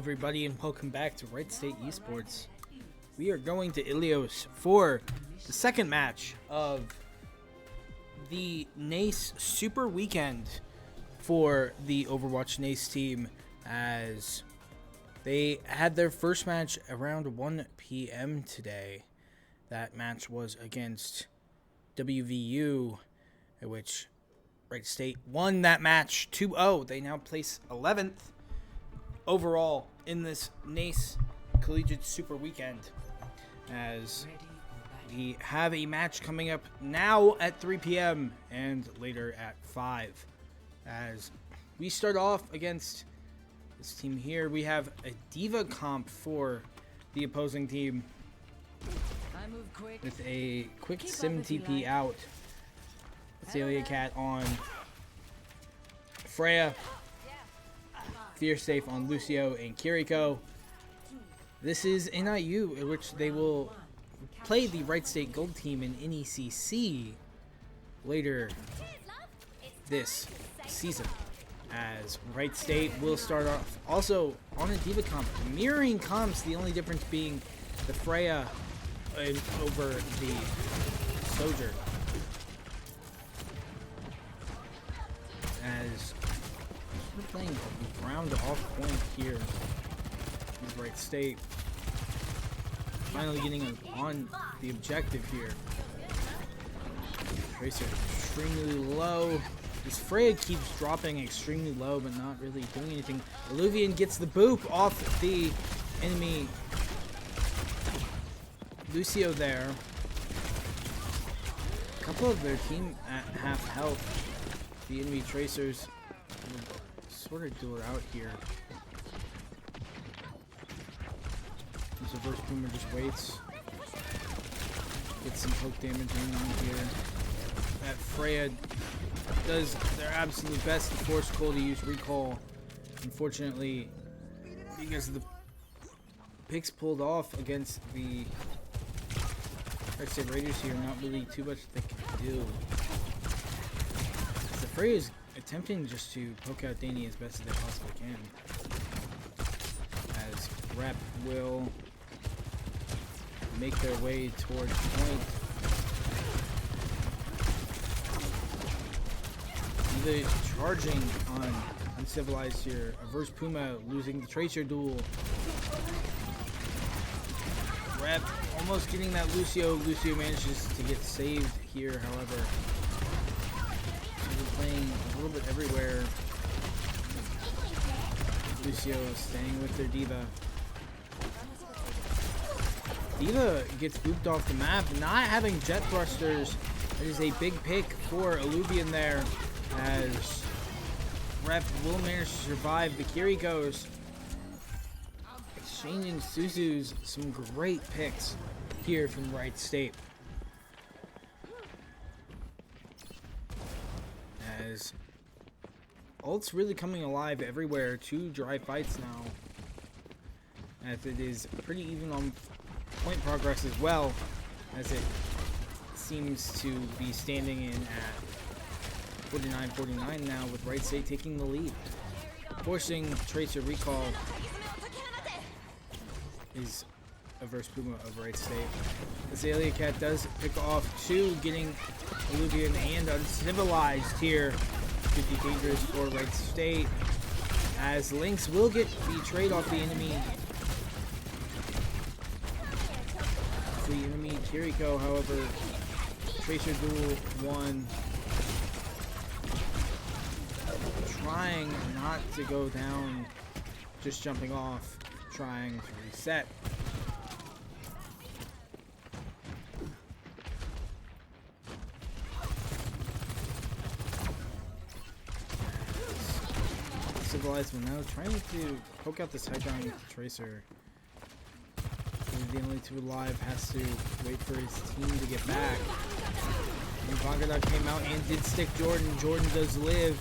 everybody, and welcome back to Wright State Esports. We are going to Ilios for the second match of the NACE Super Weekend for the Overwatch NACE team, as they had their first match around 1 p.m. today. That match was against WVU, in which Wright State won that match 2-0. They now place 11th overall in this NACE Collegiate Super Weekend, as we have a match coming up now at 3 p.m. and later at 5. As we start off against this team here, we have a Diva comp for the opposing team with a quick sim TP out. Celia Cat on Freya, Fierce Safe on Lucio and Kiriko. This is NIU, in which they will play the Wright State Gold team in NECC later this season, as Wright State will start off also on a Diva comp, mirroring comps, the only difference being the Freya over the Soldier. As we're playing ground off point here with Wright State, finally getting on the objective here. Tracer extremely low. This Freya keeps dropping extremely low, but not really doing anything. Illuvian gets the boop off the enemy Lucio there. A couple of their team at half health. The enemy Tracers sort of duel out here. This reverse boomer just waits. Gets some poke damage in on here. That Freya does their absolute best to force Cole to use recall. Unfortunately, because of the picks pulled off against the Wright State Raiders here, not really too much they can do. The Freya is attempting just to poke out Danny as best as they possibly can, as Rep will make their way towards point. Either charging on Uncivilized here. Averse Puma losing the Tracer duel. Rep almost getting that Lucio. Lucio manages to get saved here, however. We're playing a little bit everywhere. Lucio staying with their Diva. Diva gets booped off the map. Not having jet thrusters, that is a big pick for Illuvian there, as Rep will manage to survive the Kirikos. Exchanging Suzu's, some great picks here from Wright State. As ult's really coming alive everywhere. 2 dry fights now, as it is pretty even on point progress as well, as it seems to be standing in at 49-49 now, with Wright State taking the lead. Forcing Tracer recall is Averse Puma of Wright State. Azalea Cat does pick off 2, getting Illuvian and Uncivilized here. Could be dangerous for Wright State, as Lynx will get the trade off the enemy. The enemy Kiriko, however, Tracer duel 1. Trying not to go down, just jumping off, trying to reset. Civilized now trying to poke out this high ground with the Tracer. The only 2 alive, has to wait for his team to get back. And Vanguard came out and did stick Jordan. Jordan does live,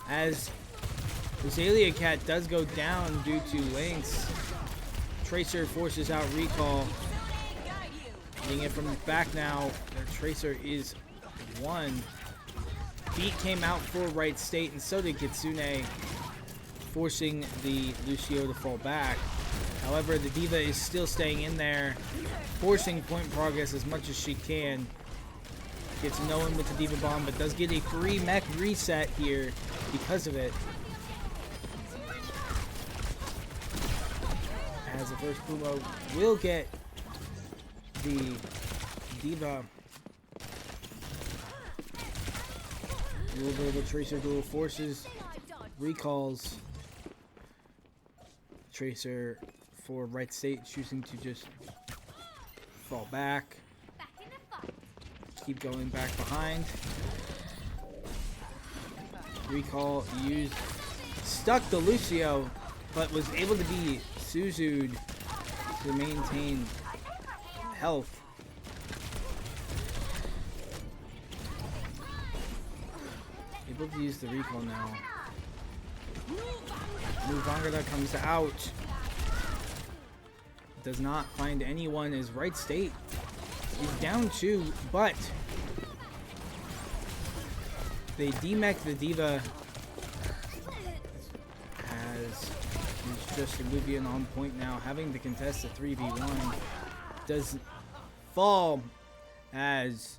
as Azalea Cat does go down due to Lynx. Tracer forces out recall. Getting it from the back now. Their Tracer is 1. Beat came out for Wright State, and so did Kitsune. forcing the Lucio to fall back. However, the D.Va is still staying in there, forcing point progress as much as she can. Gets no one with the D.Va bomb, but does get a free mech reset here because of it. As the first Pumo will get the D.Va. A little bit of a Tracer duel forces recalls. Tracer for Wright State choosing to just fall back. Keep going back behind. Recall used, stuck the Lucio, but was able to be Suzu'd to maintain health. Able to use the recall now. Muvangada comes out. Does not find anyone as Wright State is down 2, but they demech the D.Va as it's just Oblivion on point now, having to contest a 3v1. Does fall as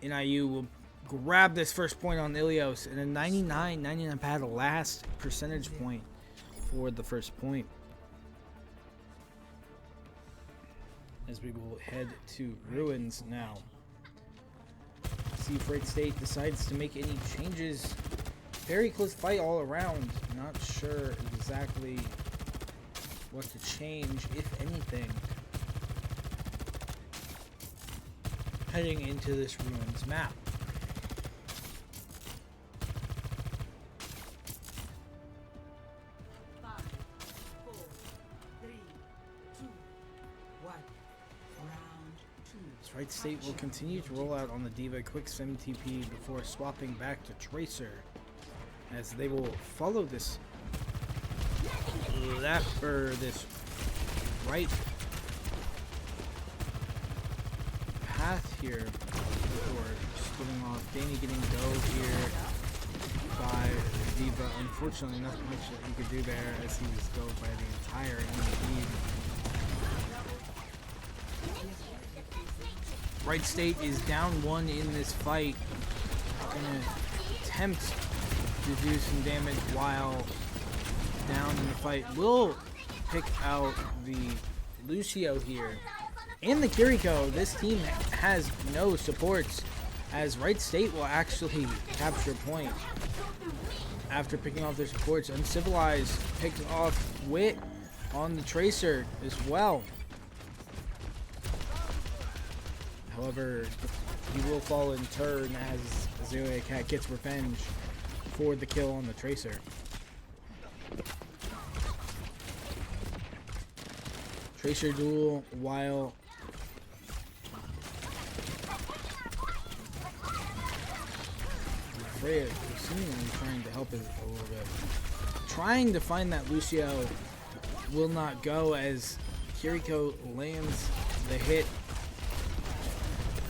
NIU will grab this first point on Ilios, and a 99 pad, last percentage point for the first point. As we will head to Ruins now. See if Wright State decides to make any changes. Very close fight all around. Not sure exactly what to change, if anything, heading into this Ruins map. Wright State will continue to roll out on the D.Va quick sim TP before swapping back to Tracer, as they will follow this left or this right path here before splitting off. Danny getting go here by D.Va. Unfortunately, not much that he could do there as he was go by the entire enemy team. Wright State is down 1 in this fight. Gonna attempt to do some damage while down in the fight. Will pick out the Lucio here. And the Kiriko. This team has no supports, as Wright State will actually capture point. After picking off their supports, Uncivilized picks off Wit on the Tracer as well. However, he will fall in turn as Azalea Cat gets revenge for the kill on the Tracer. Tracer duel while Freya is seemingly trying to help it a little bit. Trying to find that Lucio will not go as Kiriko lands the hit.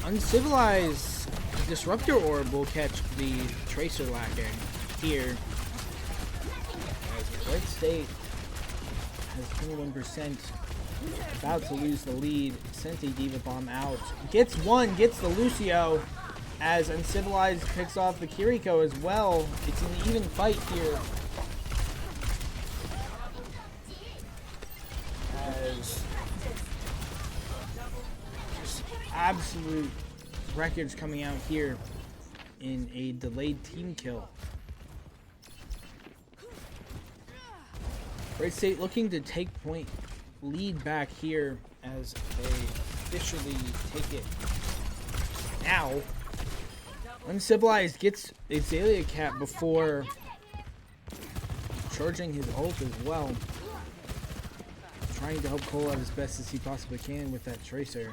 Uncivilized Disruptor Orb will catch the Tracer lacking here. As Wright State has 21%, about to lose the lead. Sent a D.Va bomb out. Gets one, gets the Lucio, as Uncivilized picks off the Kiriko as well. It's an even fight here. As absolute wreckage coming out here in a delayed team kill. Wright State looking to take point lead back here as they officially take it now. Uncivilized gets Azalea Cat before charging his ult as well. Trying to help Cole out as best as he possibly can with that Tracer.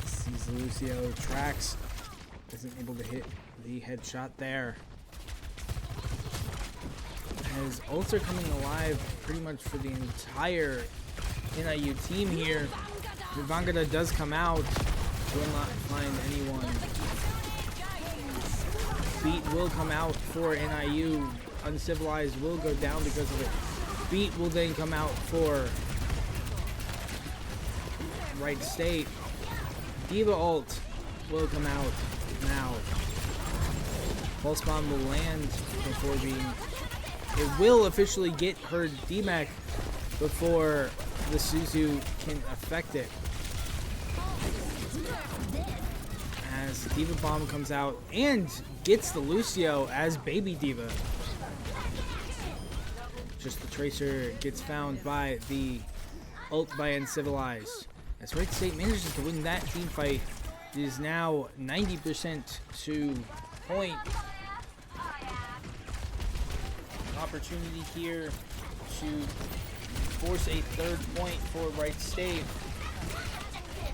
Sees Lucio, tracks, isn't able to hit the headshot there. As ults are coming alive pretty much for the entire NIU team here. Vangada does come out, will not find anyone Beat will come out for NIU. Uncivilized will go down because of it. Beat will then come out for Wright State. Diva ult will come out now. Pulse bomb will land before being... It will officially get her DMAC before the Suzu can affect it. As Diva Bomb comes out and gets the Lucio as Baby Diva. Just the Tracer gets found by the ult by Uncivilized. As Wright State manages to win that team fight, it is now 90% to point. An opportunity here to force a third point for Wright State.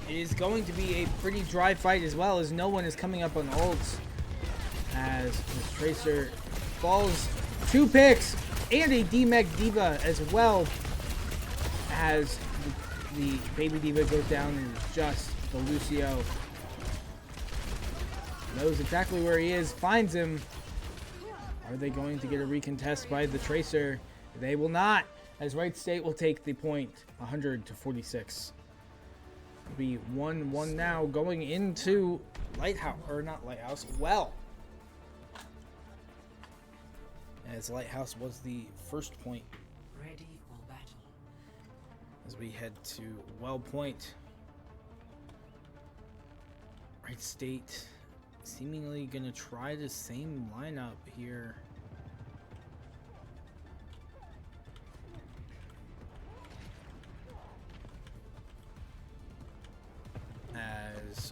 It is going to be a pretty dry fight as well, as no one is coming up on ults. As this Tracer falls 2 picks and a DMEC Diva as well, as the Baby Diva goes down and just the Lucio knows exactly where he is, finds him. Are they going to get a recontest by the Tracer? They will not, as Wright State will take the point 100 to 46. It'll be 1-1 now going into Lighthouse, or not Lighthouse, well. As Lighthouse was the first point. Ready for battle. As we head to Well Point. Wright State seemingly gonna try the same lineup here. As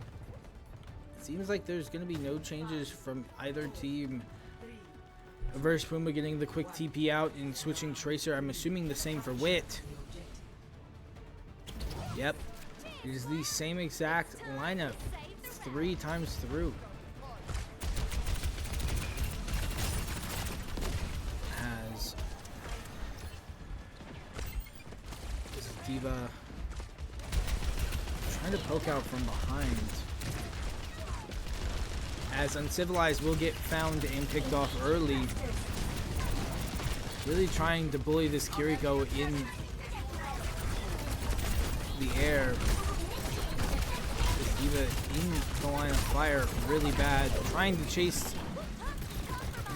it seems like there's gonna be no changes from either team. Reverse Puma getting the quick TP out and switching Tracer. I'm assuming the same for Wit. Yep. It is the same exact lineup 3 times through. As this Diva trying to poke out from behind. As Uncivilized will get found and picked off early. Really trying to bully this Kiriko in the air. This Diva in the line of fire really bad. Trying to chase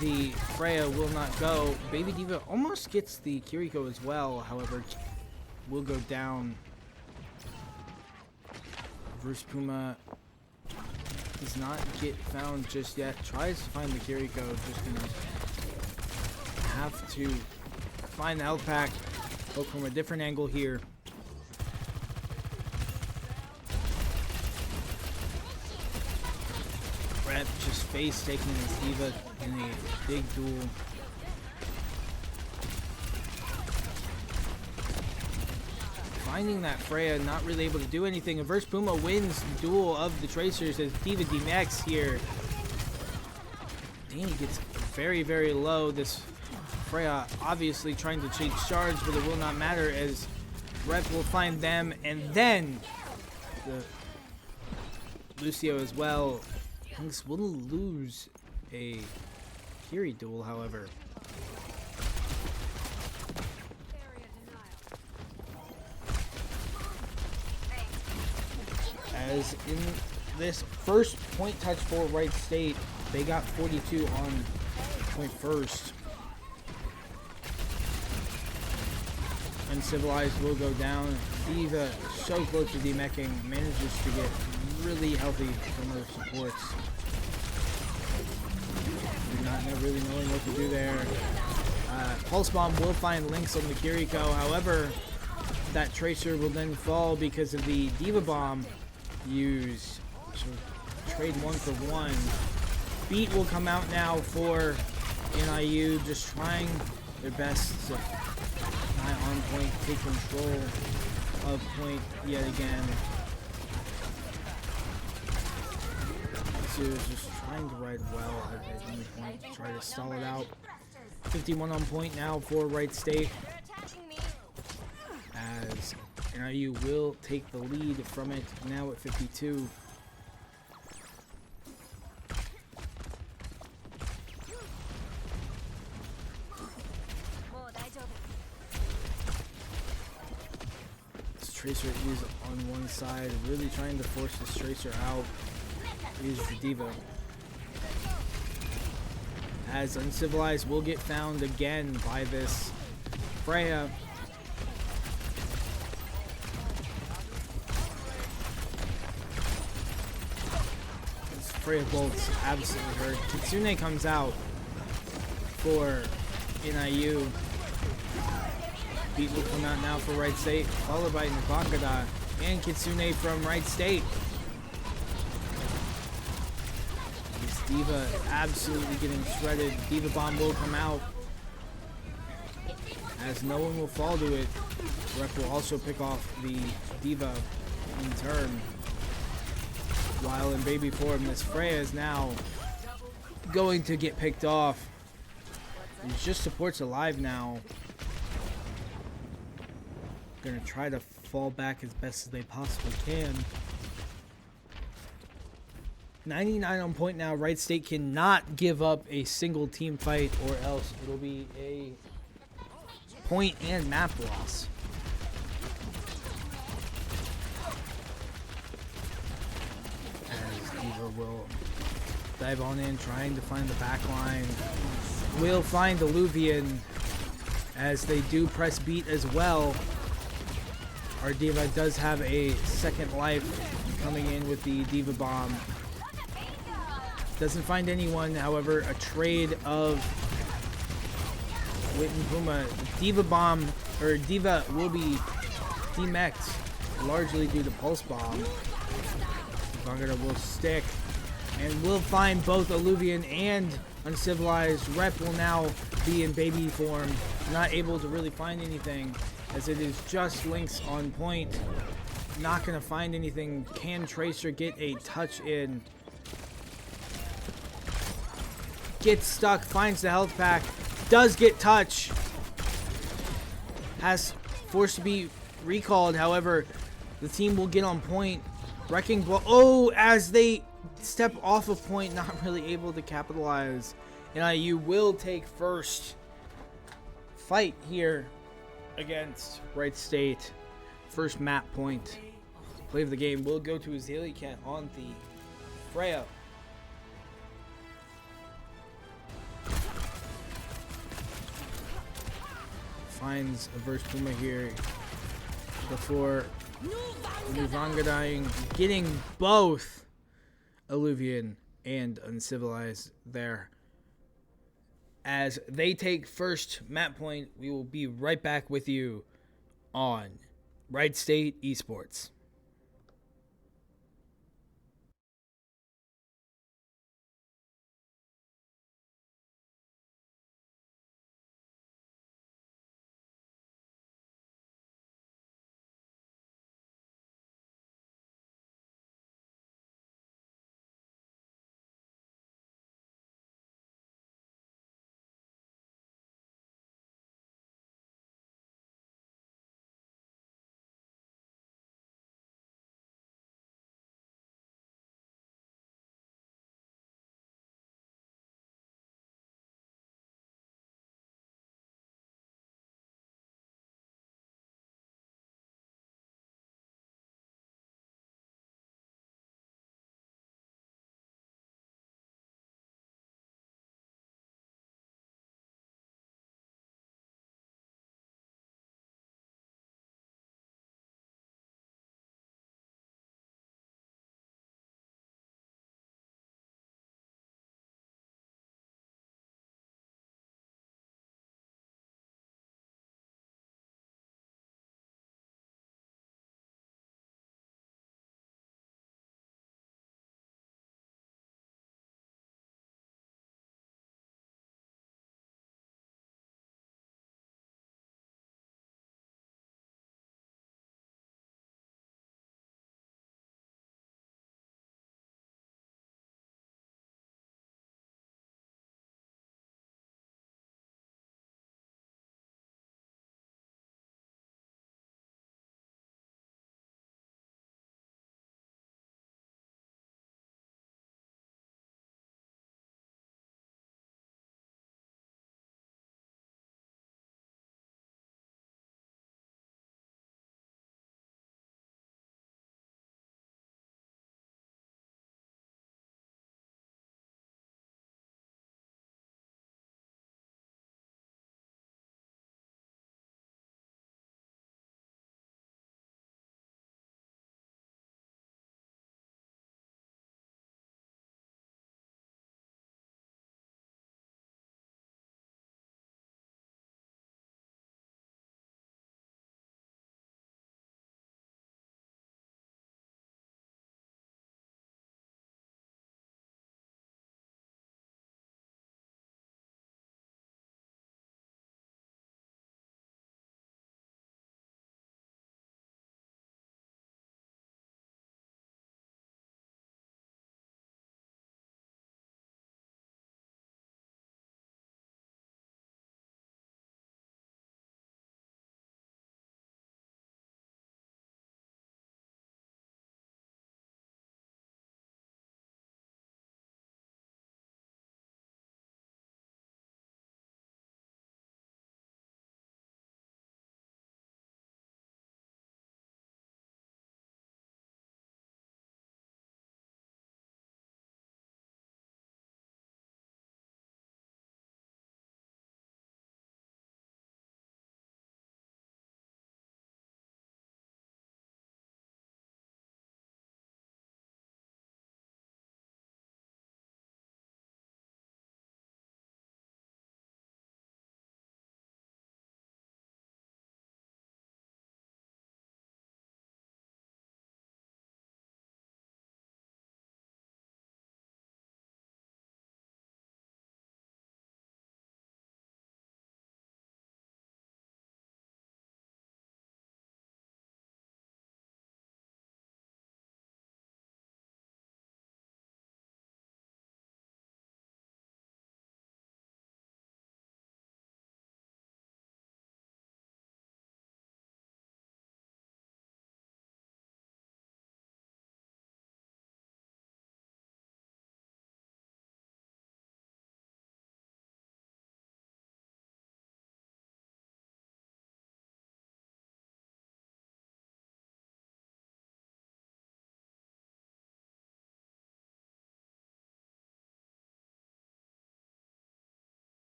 the Freya will not go. Baby Diva almost gets the Kiriko as well, however, will go down. Reverse Puma does not get found just yet. Tries to find the Kiriko. Just gonna have to find the health pack. Look from a different angle here. Brett just face taking this Diva in a big duel. Finding that Freya, not really able to do anything. Reverse Puma wins the duel of the Tracers as Diva DMAX here. Danny gets very, very low. This Freya obviously trying to chase charge, but it will not matter as Rep will find them, and then the Lucio as well. Hunks will lose a Kiri duel, however. As in this first point touch for Wright State, they got 42 on point first. Uncivilized will go down. Diva so close to demecking, manages to get really healthy from her supports. Not really knowing what to do there. Pulse Bomb will find links on the Kiriko, however, that Tracer will then fall because of the Diva Bomb used. So trade 1 for 1. Beat will come out now for NIU, just trying their best to on point, take control of point yet again. So just trying to ride well at any point, try to stall it out. 51 on point now for Wright State, as NIU will take the lead from it now at 52. Tracer is on one side, really trying to force this Tracer out is the D.Va. As Uncivilized will get found again by this Freya. This Freya bolt's absolutely hurt. Kitsune comes out for NIU. Beat will come out now for Wright State, followed by Nabakada and Kitsune from Wright State. This D.Va absolutely getting shredded. D.Va bomb will come out, as no one will fall to it. Rep will also pick off the D.Va in turn. While in baby form, this Freya is now going to get picked off. He's just supports alive now. Gonna try to fall back as best as they possibly can. 99 on point now. Wright State cannot give up a single team fight, or else it'll be a point and map loss. As D.Va will dive on in, trying to find the back line. Will find Illuvian as they do press beat as well. Our D.Va does have a second life coming in with the D.Va bomb. Doesn't find anyone, however, a trade of Wit and Puma. D.Va bomb, or D.Va will be demeched largely due to Pulse Bomb. Vangada will stick and will find both Illuvian and Uncivilized. Rep will now be in baby form, not able to really find anything, as it is just Lynx on point. Not gonna find anything. Can Tracer get a touch in? Gets stuck, finds the health pack, does get touch. Has forced to be recalled, however, the team will get on point. Wrecking Ball, oh, as they step off of point, not really able to capitalize. NIU will take first fight here against Wright State. First map point. Play of the game will go to Azalea Cat on the Freya. Finds a Verse Puma here before Nuvanga dying, getting both Illuvian and Uncivilized there. As they take first map point, we will be right back with you on Wright State Esports.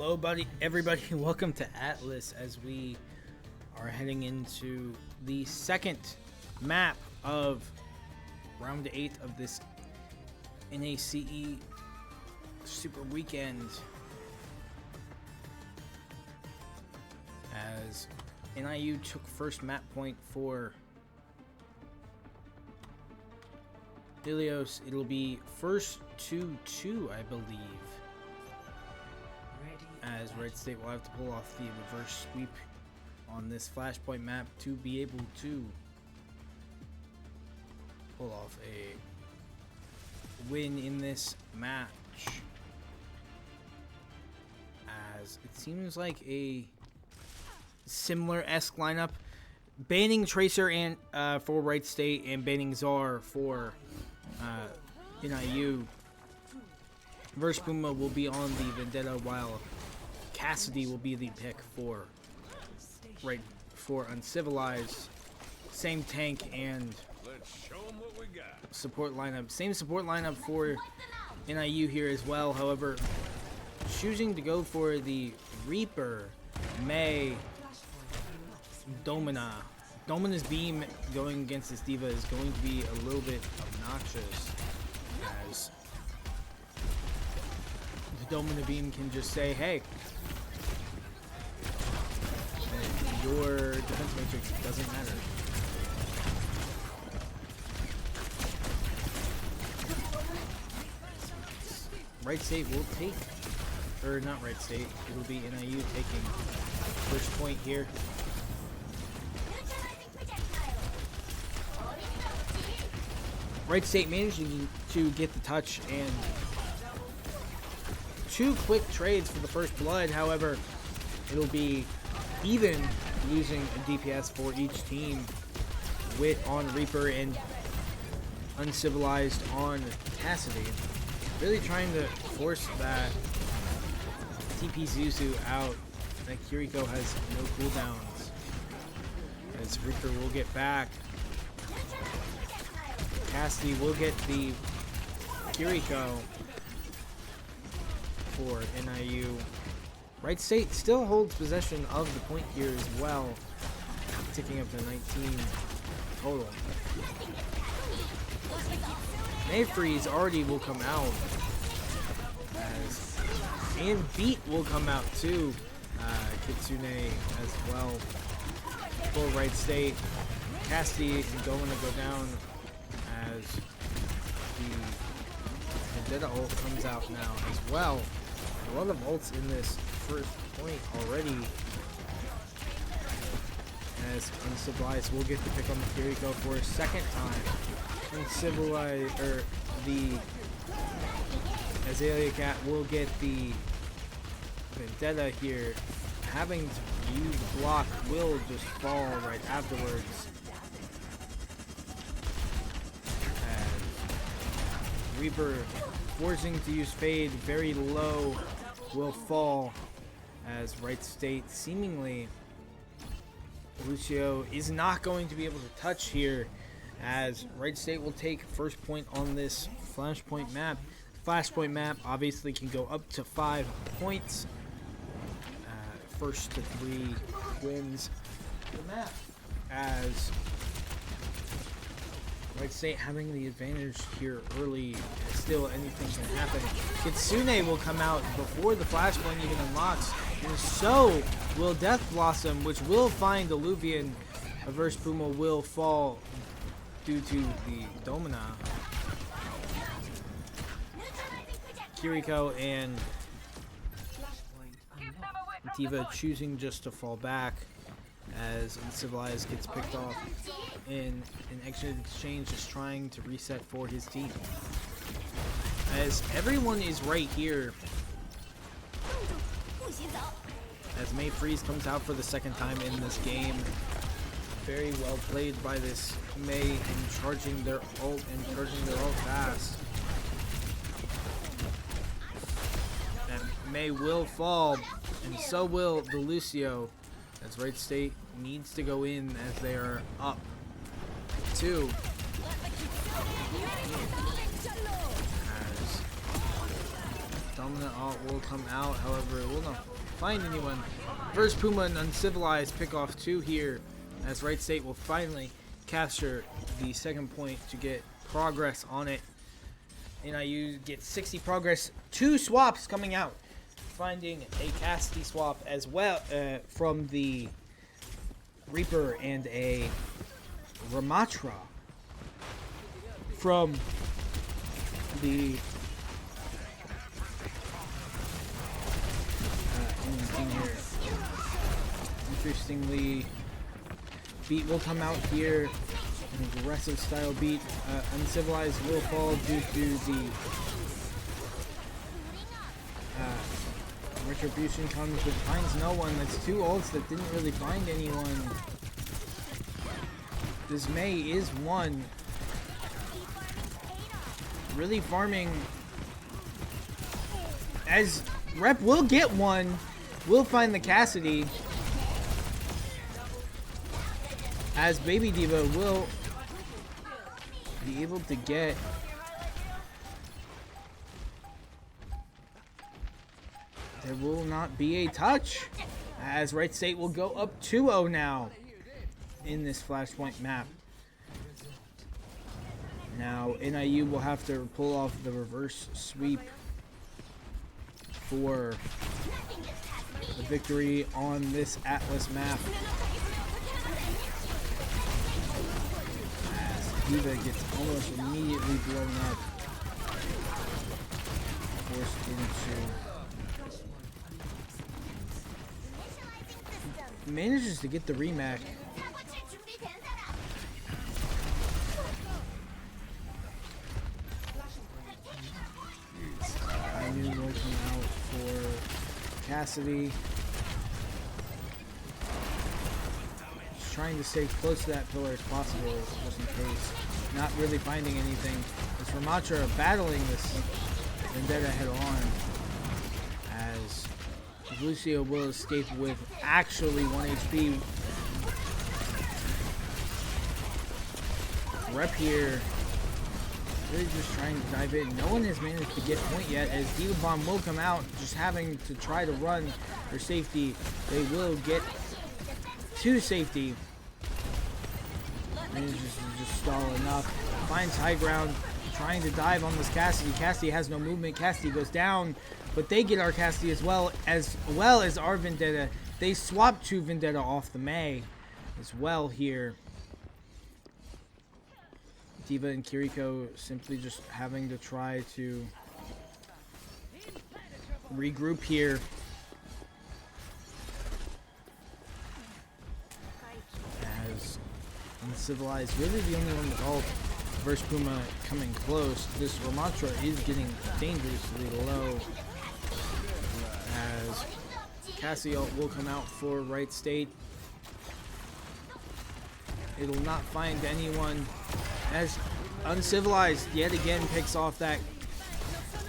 Hello, everybody. Welcome to Atlas as we are heading into the second map of round 8 of this NACE Super Weekend. As NIU took first map point for Ilios, it'll be first 2-2, I believe. As Wright State will have to pull off the reverse sweep on this flashpoint map to be able to pull off a win in this match. As it seems like a similar-esque lineup, banning Tracer and for Wright State and banning Czar for NIU. Verse Puma will be on the Vendetta, while Cassidy will be the pick for Uncivilized. Same tank and support lineup. Same support lineup for NIU here as well. However, choosing to go for the Reaper, May, Domina. Domina's beam going against this diva is going to be a little bit obnoxious, as the Domina beam can just say, hey, your defense matrix doesn't matter. Wright State will take, or not Wright State, it'll be NIU taking first point here. Wright State managing to get the touch and 2 quick trades for the first blood. However, it'll be even using a DPS for each team, Wit on Reaper and Uncivilized on Cassidy. Really trying to force that TP Zuzu out. That Kiriko has no cooldowns, as Reaper will get back. Cassidy will get the Kiriko for NIU. Wright State still holds possession of the point here as well, ticking up to 19 total. Mayfreeze already will come out, and Beat will come out too. Kitsune as well for Wright State. Cassidy and Domina go down as the Vendetta ult comes out now as well. A lot of ults in this first point already, as Uncivilized will get the pick on the Kiriko for a second time. Uncivilized, or the Azalea Cat will get the Vendetta here. Having to use block will just fall right afterwards. As Reaper forcing to use Fade very low will fall, as Wright State seemingly Lucio is not going to be able to touch here, as Wright State will take first point on this flashpoint map. Flashpoint map obviously can go up to 5 points. First to 3 wins the map, as Wright State having the advantage here early. Still, anything can happen. Kitsune will come out before the flashpoint even unlocks, and so will Death Blossom, which will find Illuvian. Averse Puma will fall due to the Domina. Kiriko and Diva choosing just to fall back, as Uncivilized gets picked off in an exchange, just trying to reset for his team. As everyone is right here, as May Freeze comes out for the second time in this game. Very well played by this May in charging their ult fast. And May will fall, and so will the Lucio, as Wright State needs to go in as they are up 2. As Dominant alt will come out, however, it will not find anyone. First Puma and Uncivilized pick off 2 here, as Wright State will finally capture the second point to get progress on it. NIU gets 60 progress. 2 swaps coming out, finding a Cassidy swap as well from the Reaper and a Ramatra from the anything here. Interestingly, beat will come out here. An aggressive style beat. Uncivilized will fall due to the retribution comes but finds no one. That's 2 ults that didn't really find anyone. This May is 1. Really farming. As Rep will get 1. Will find the Cassidy. As Baby Diva will be able to get there will not be a touch, as Wright State will go up 2-0 now in this Flashpoint map. Now NIU will have to pull off the reverse sweep for the victory on this Atlas map. As Diva gets almost immediately blown up, forced into. Manages to get the remake. I knew will come out for Cassidy. Just trying to stay close to that pillar as possible, just in case. Not really finding anything. As Ramatra battling this Vendetta head on, as Lucio will escape with actually 1 HP. Rep here, really just trying to dive in. No one has managed to get point yet, as Diva Bomb will come out, just having to try to run for safety. They will get to safety. Manages to just stall enough. Finds high ground, trying to dive on this Cassidy. Cassidy has no movement. Cassidy goes down. But they get our Cassidy as well as our Vendetta. They swap 2 Vendetta off the May as well here. Diva and Kiriko simply just having to try to regroup here. As Uncivilized, really the only one with ult. Versus Puma coming close. This Ramatra is getting dangerously low. As Cassio will come out for Wright State. It'll not find anyone, as Uncivilized yet again picks off that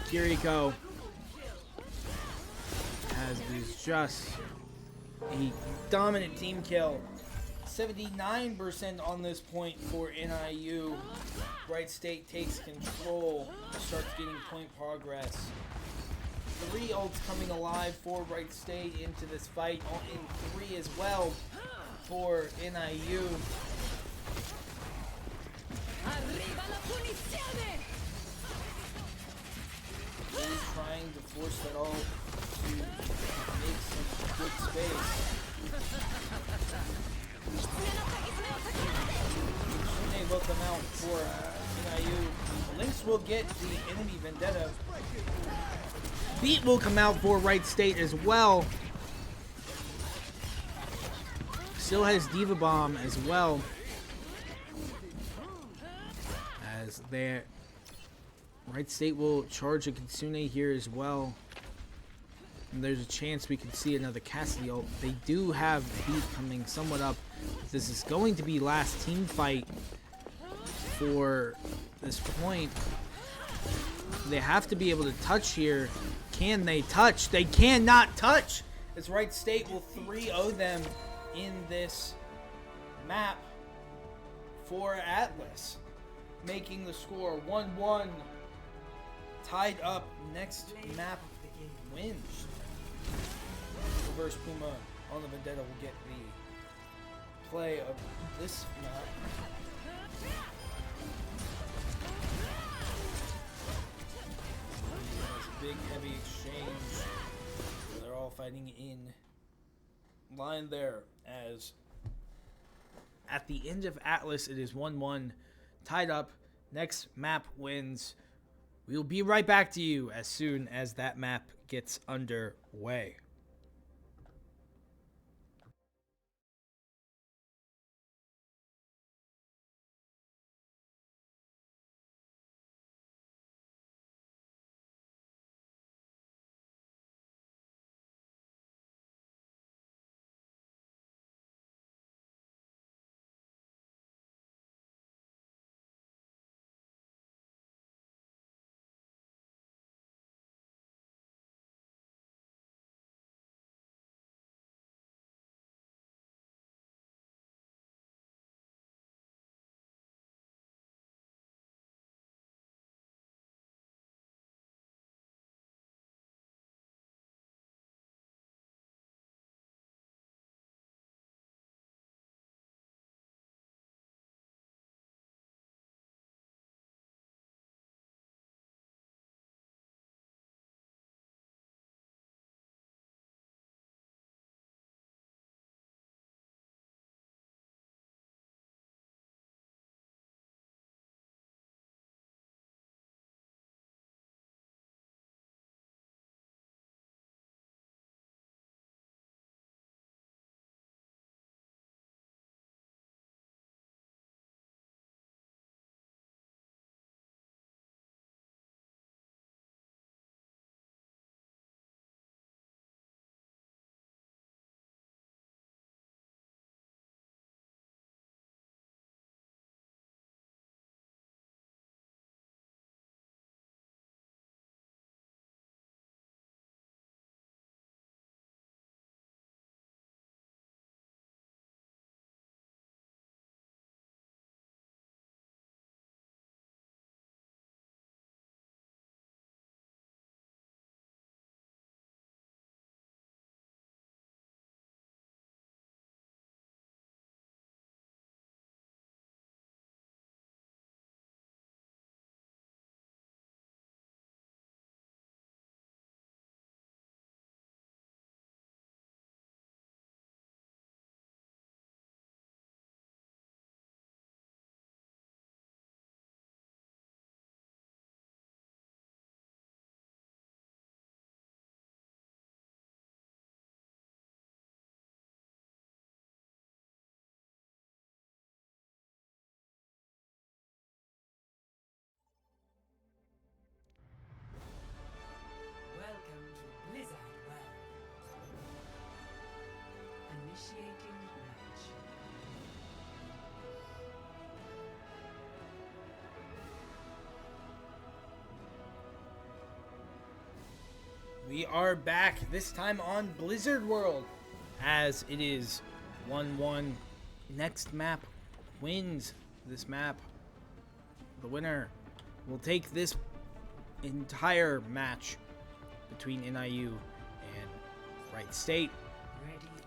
Kiriko, as it is just a dominant team kill. 79% on this point for NIU. Wright State takes control, starts getting point progress. 3 ults coming alive for Wright State into this fight, in 3 as well for NIU. He's trying to force that all to make some good space. Shune will come out for NIU. Lynx will get the enemy Vendetta. Beat will come out for Wright State as well. Still has Diva Bomb as well. As their Wright State will charge a Kitsune here as well. And there's a chance we could see another Cassidy ult. They do have Beat coming somewhat up. This is going to be last team fight for this point. They have to be able to touch here. Can they touch? They cannot touch! As Wright State will 3-0 them in this map for Atlas. Making the score 1-1. Tied up. Next map wins. Reverse Puma on the Vendetta will get the play of this map. Big heavy exchange. They're all fighting in line there, as at the end of Atlas it is 1-1, tied up. Next map wins. We'll be right back to you as soon as that map gets underway. Welcome to Blizzard World. Initiating match. We are back, this time on Blizzard World, as it is 1-1. Next map wins this map. The winner will take this entire match between NIU and Wright State.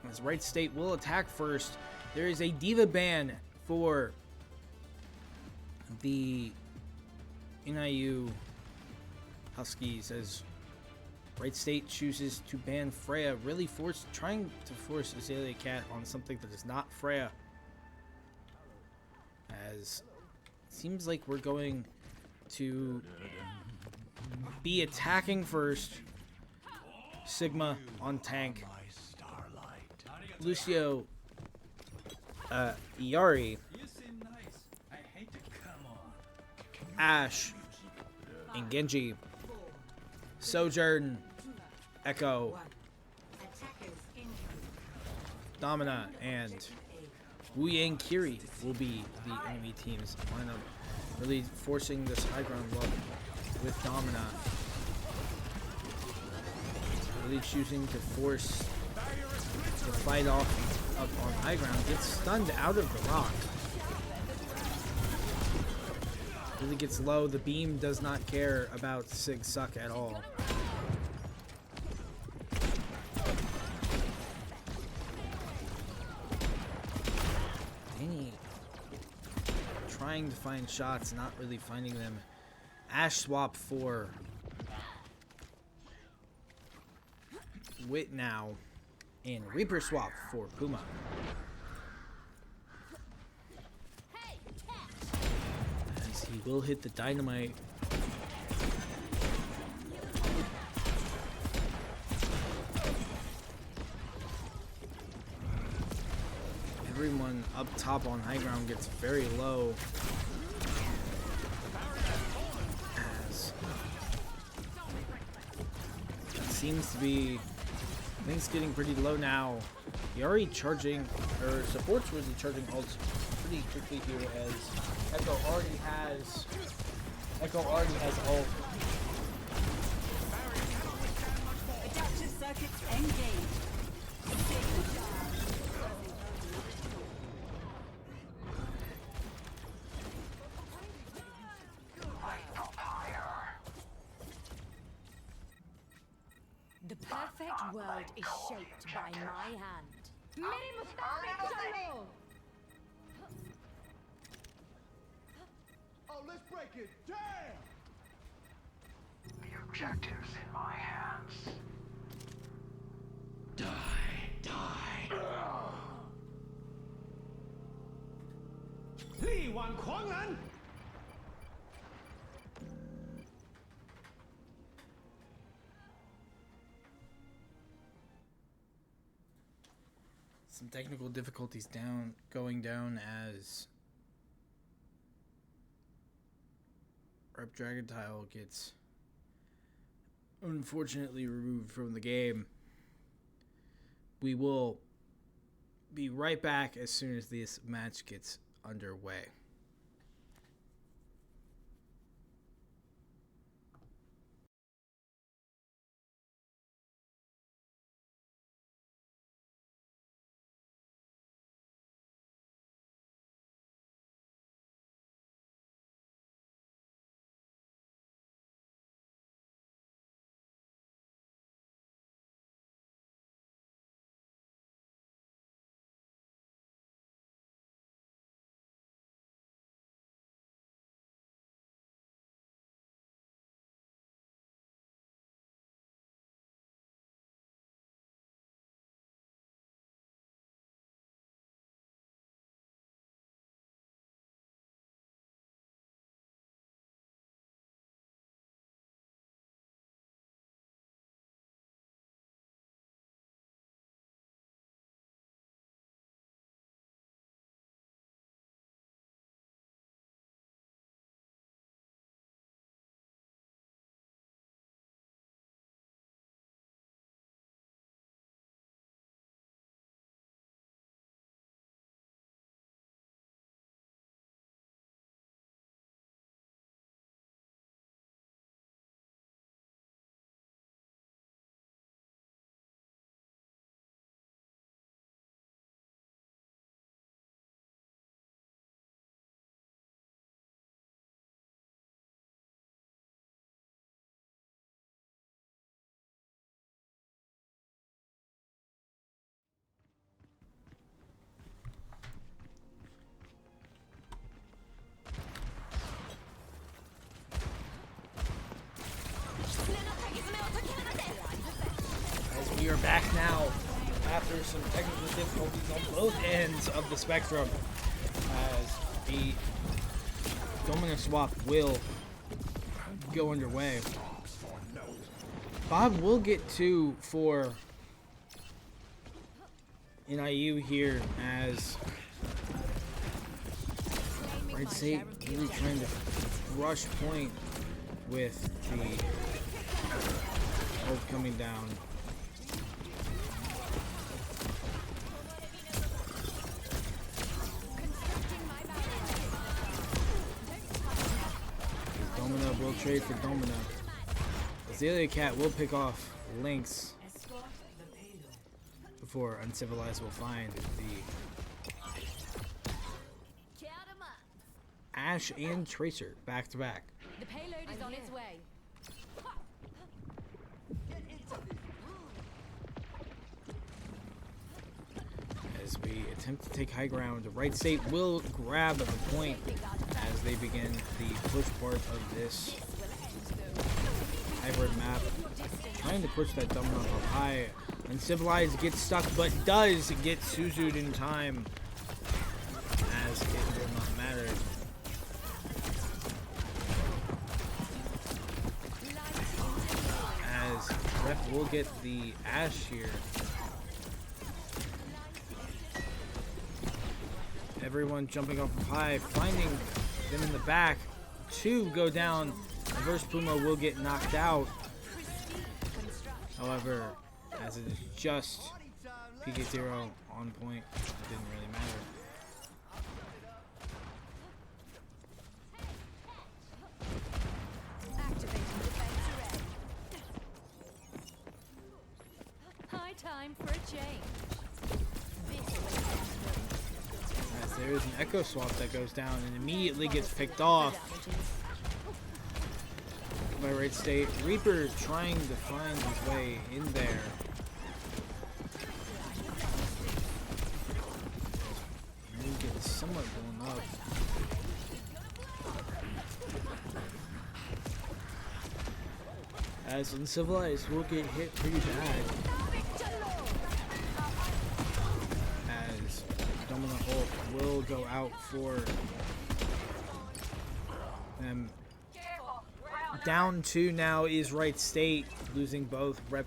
As Wright State will attack first. There is a diva ban for the NIU Huskies, as Wright State chooses to ban Freya, really trying to force Azalea Cat on something that is not Freya. As it seems like we're going to be attacking first. Sigma on tank. Lucio Iari, Ash, and Genji. Sojourn, Echo, Domina, and Wu Yang Kiri will be the enemy team's lineup, really forcing this high ground look with Domina. Really choosing to force the fight off up on high ground. Gets stunned out of the rock. Really gets low. The beam does not care about Sig Suck at all. trying to find shots, not really finding them. Ash swap for Wit now, and Reaper swap for Puma. As he will hit the dynamite. Everyone up top on high ground gets very low. As it seems to be things getting pretty low now. Yari charging, or support's really charging ults pretty quickly here as Echo already has ult. Adaptive circuits engaged. The perfect world is shaped by my hand. Oh, let's break it down! The objective's in my hands. Die. Some technical difficulties going down as Rep Dragon Tile gets unfortunately removed from the game. We will be right back as soon as this match gets underway. As we are back now after some technical difficulties on both ends of the spectrum, as the Domino swap will go underway. Bob will get 2 for NIU here as Wright State really trying to rush point with the ult coming down. Domino will trade for Domino. Azalea Cat will pick off Lynx Escort the payload. before Uncivilized will find the Ash and Tracer back to back. The payload is on its way. As we attempt to take high ground, Wright State will grab the point they begin the push part of this hybrid map. Trying to push that Domino up high. Uncivilized gets stuck, but does get Suzu'd in time, as it will not matter. As Ref will get the Ash here. Everyone jumping up high, finding them in the back. 2 go down. Reverse Puma will get knocked out. However, as it is just PK0 on point, it didn't really matter. Activating defense array. High time for a change. This will end them. As there is an Echo Swap that goes down and immediately gets picked off by Wright State. Reaper trying to find his way in there. And he gets somewhat blown up. As Uncivilized will get hit pretty bad. As Domino Hulk will go out for them. Down 2 now is Wright State, losing both Rep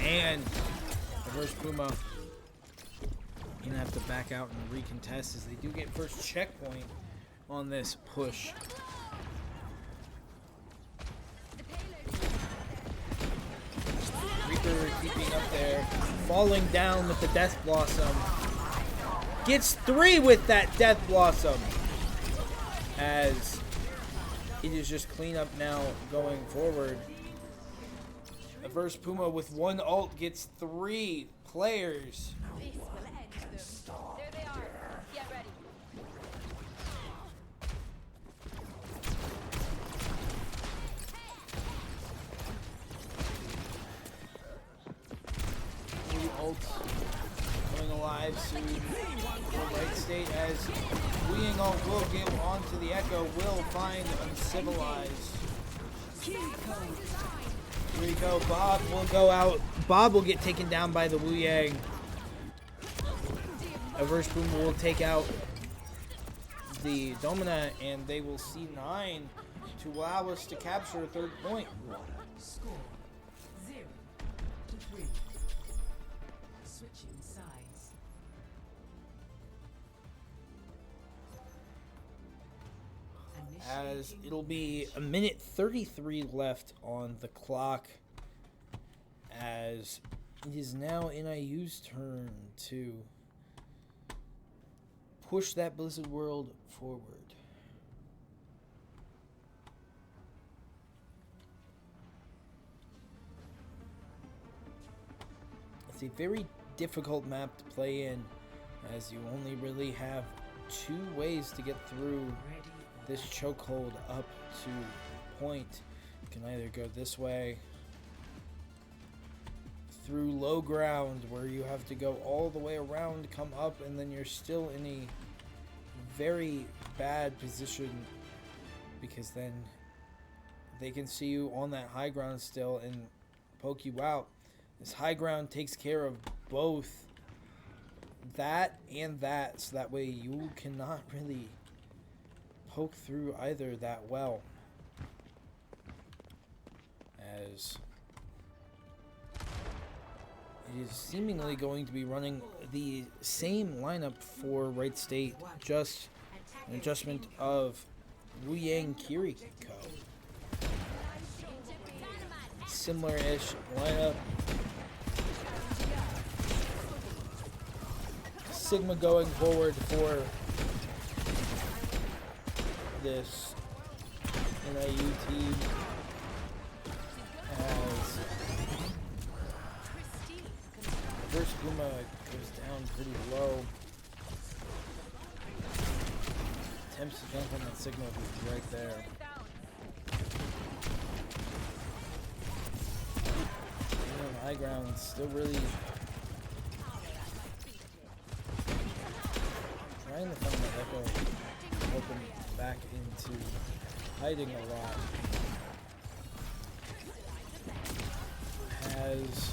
and Reverse Puma. Gonna have to back out and recontest as they do get first checkpoint on this push. Reaper keeping up there, falling down with the Death Blossom. Gets 3 with that Death Blossom. As it is just cleanup now going forward. Reverse Puma with 1 ult gets 3 players. This will end them. There they are. Get ready. Three ults coming alive soon for Wright State as Weeing ult will get onto the Echo, will find Uncivilized. Rico, Bob will go out. Bob will get taken down by the Wu Yang. Reverse Puma will take out the Domina, and they will see 9 to allow us to capture a 3rd point. Score 0-3. Switching sides. As it'll be a minute 33 left on the clock, as it is now NIU's turn to push that Blizzard World forward. It's a very difficult map to play in, as you only really have 2 ways to get through this chokehold up to point. You can either go this way through low ground, where you have to go all the way around, come up, and then you're still in a very bad position, because then they can see you on that high ground still and poke you out. This high ground takes care of both that and that, so that way you cannot really poke through either that well, as it is seemingly going to be running the same lineup for Wright State, just an adjustment of Wu Yang Kiriko. Similar-ish lineup. Sigma going forward for this NIU team, as First Puma goes down pretty low. Attempts to jump on that Sigma, who's right there. And high ground, still really trying to find that Echo open back into hiding a lot. Has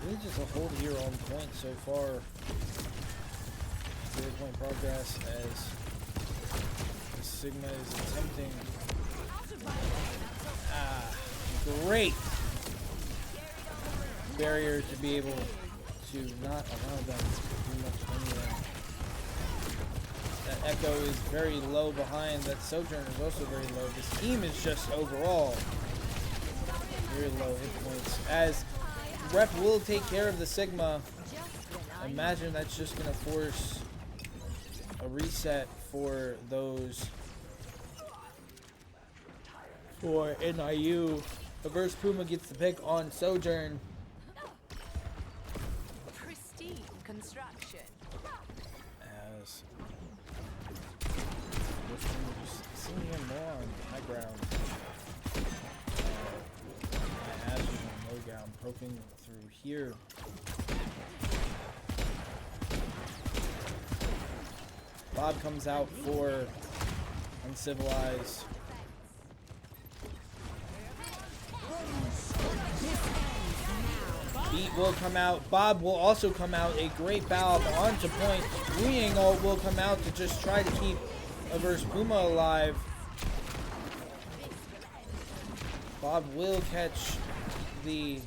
really just a hold here on point so far. 0-point progress as Sigma is attempting. Great barrier to be able to not allow them to do much anyway. That Echo is very low behind. That Sojourner is also very low. This team is just overall very low hit points. As Rep will take care of the Sigma, I imagine that's just going to force a reset for those for NIU. Reverse Puma gets the pick on Sojourn. Pristine construction. As just seeing him more on high ground. My Ash is on low ground, poking through here. Bob comes out for Uncivilized. Beat will come out. Bob will also come out. A great Bob onto point. Wuying ult will come out to just try to keep Averse Puma alive. Bob will catch the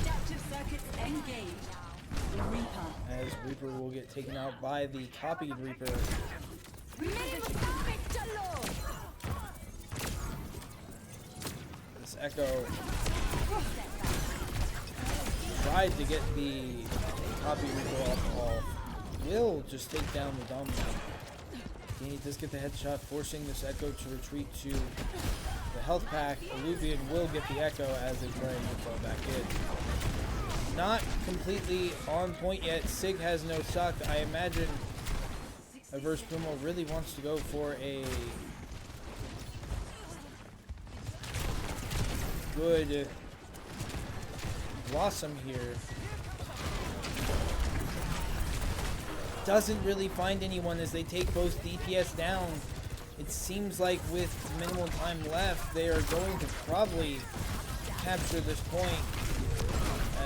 Adaptive circuits engaged. Reaper. as Reaper will get taken out by the copied Reaper. This Echo tried to get the copied Reaper off. Will just take down the Dominant. He does get the headshot, forcing this Echo to retreat to the health pack. Illuvian will get the Echo as they try and fall back in. Not completely on point yet. Sig has no suck. I imagine Averse Puma really wants to go for a good Blossom here. Doesn't really find anyone as they take both DPS down. It seems like with minimal time left, they are going to probably capture this point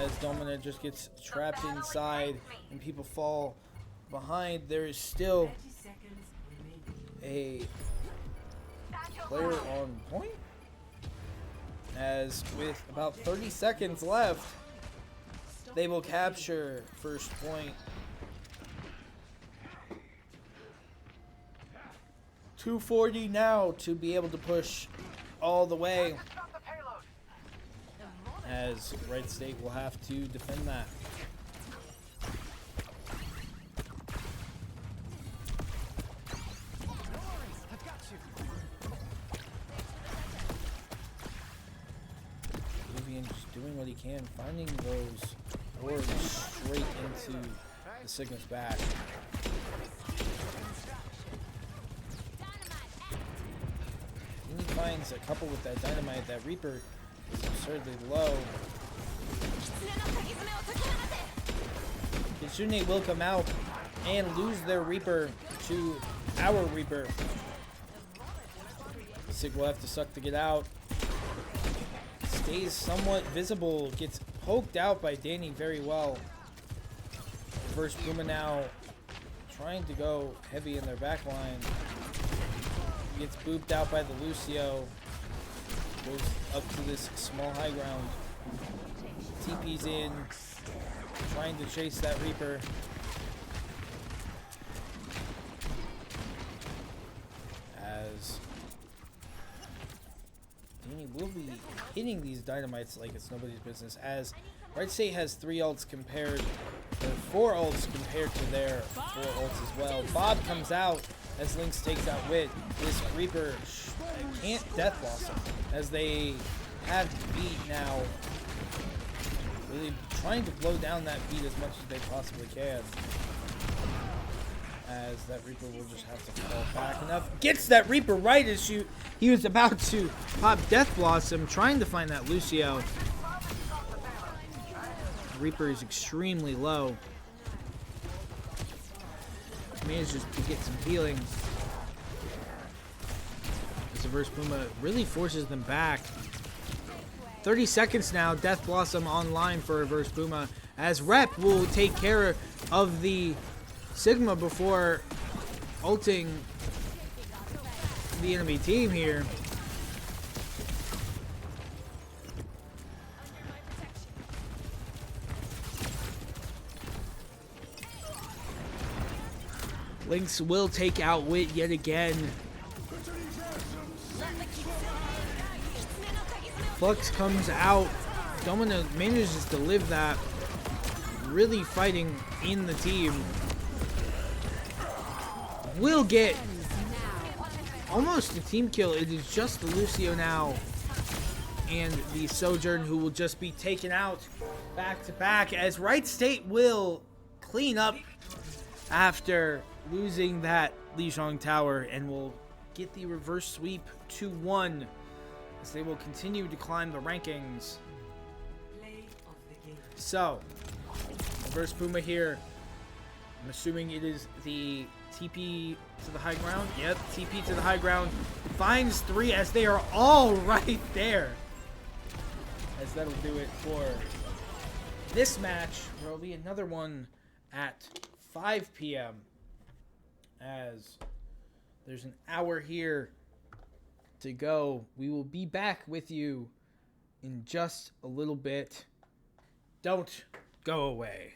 as Domina just gets trapped inside and people fall behind. There is still 30 seconds remaining. a player on point, as with about 30 seconds left, they will capture first point. 240 now to be able to push all the way, as Wright State will have to defend that. Vivian just doing what he can, finding those orbs straight into the Sigma's back. He finds a couple with that dynamite. That Reaper is absurdly low. Kitsune will come out and lose their Reaper to our Reaper. Sig will have to suck to get out. Stays somewhat visible. Gets poked out by Danny very well. First Puma now trying to go heavy in their back line. Gets booped out by the Lucio. Goes up to this small high ground. TP's in. Trying to chase that Reaper. As Danny will be hitting these dynamites like it's nobody's business. As Wright State has 3 ults compared, or 4 ults compared to their 4 ults as well. Bob comes out as Lynx takes out Wit. This Reaper can't Death Blossom, as they have Beat now. Really trying to blow down that Beat as much as they possibly can. As that Reaper will just have to fall back enough. Gets that Reaper right as he was about to pop Death Blossom, trying to find that Lucio. Reaper is extremely low. Manages to get some healing. Reverse Puma really forces them back. 30 seconds now. Death Blossom online for Reverse Puma, as Rep will take care of the Sigma before ulting the enemy team here. Lynx will take out Wit yet again. Flux comes out. Domino manages to live that. Really fighting in the team. Will get almost a team kill. It is just the Lucio now and the Sojourn who will just be taken out back to back, as Wright State will clean up after losing that Lijiang Tower and will get the reverse sweep 2-1 as they will continue to climb the rankings. Play of the game. So, reverse Puma here. I'm assuming it is the TP to the high ground. Yep, TP to the high ground. Finds 3 as they are all right there. As that'll do it for this match. There will be another one at 5 p.m. as there's an hour here to go. We will be back with you in just a little bit. Don't go away.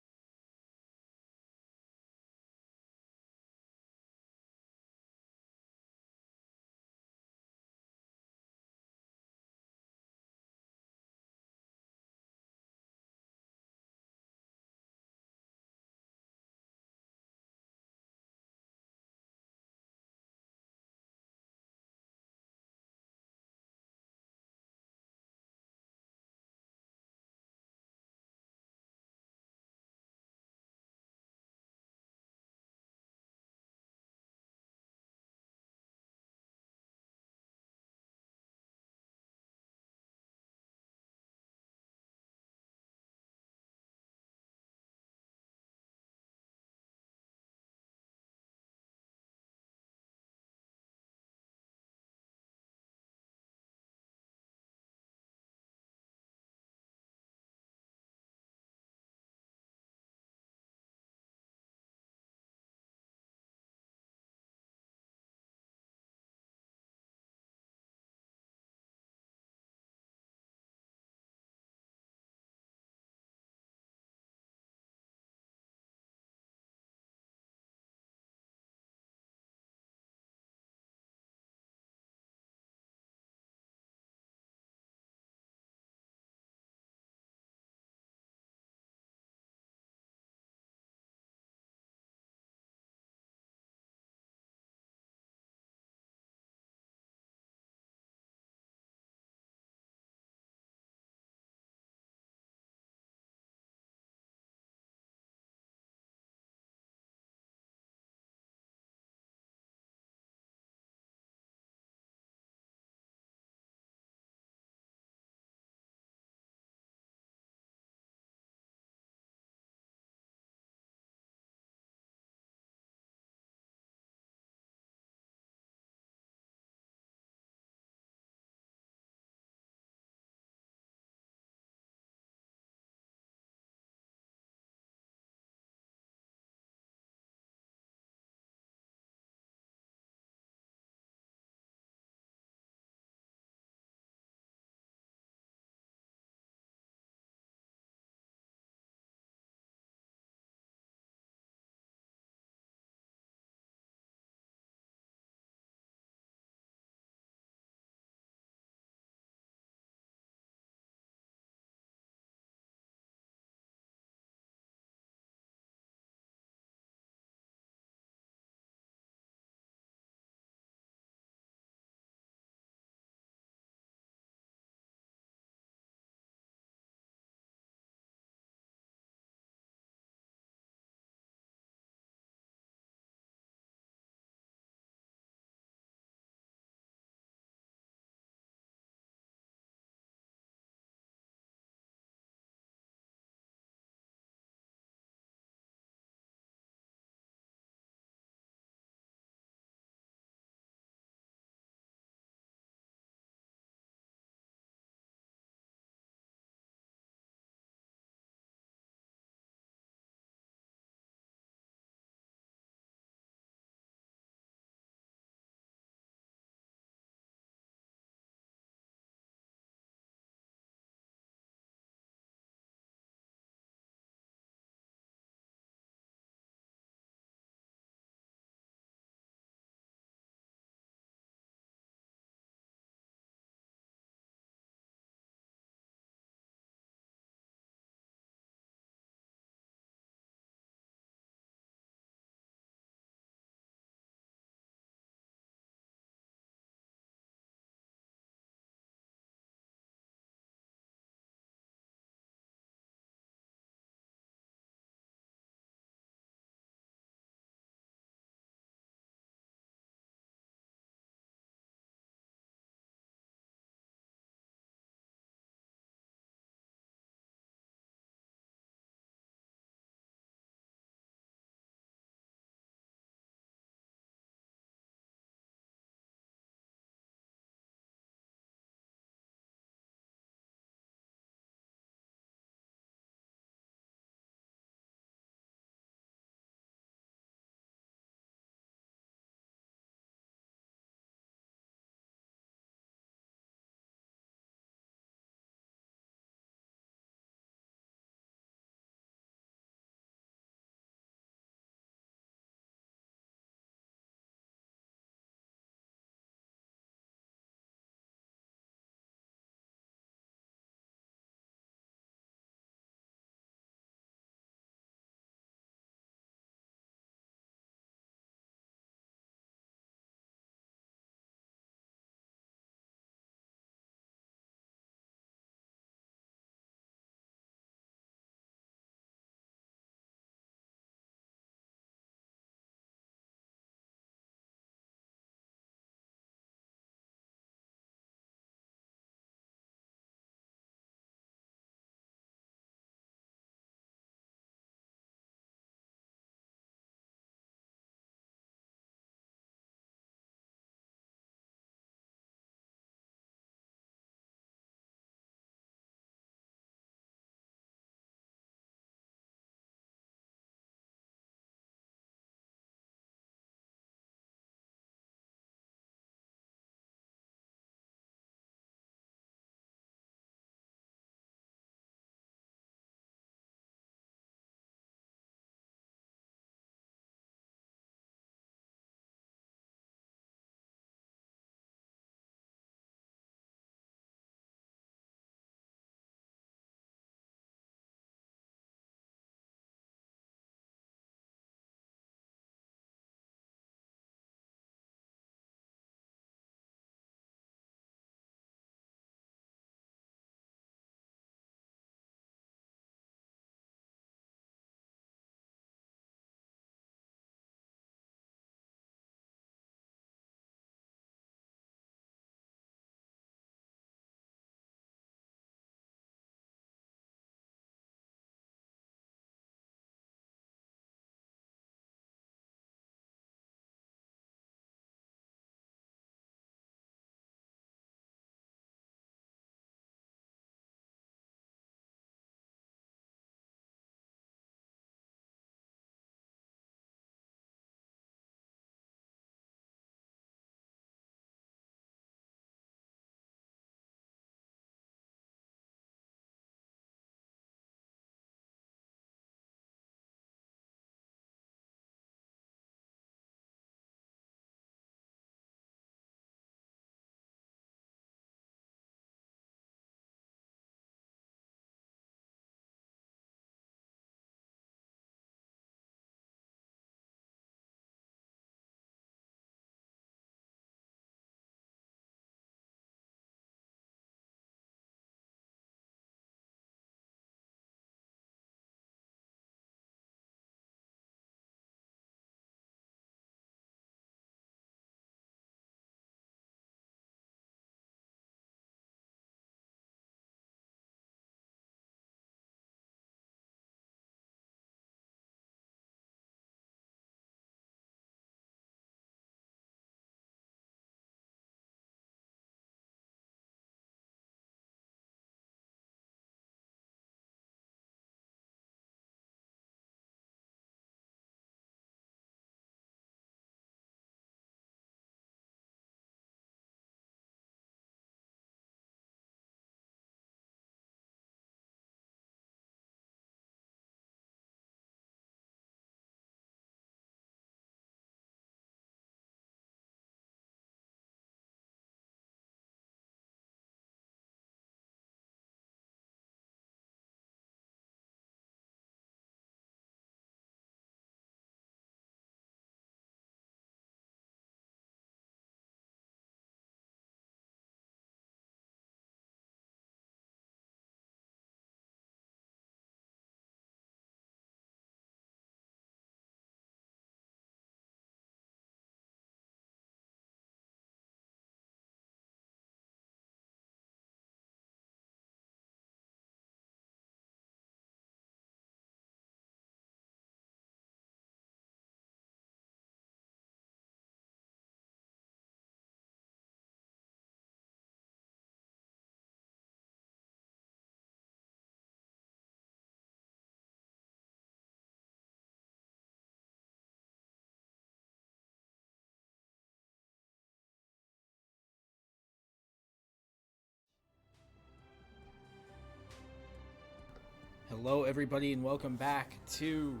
Hello, everybody, and welcome back to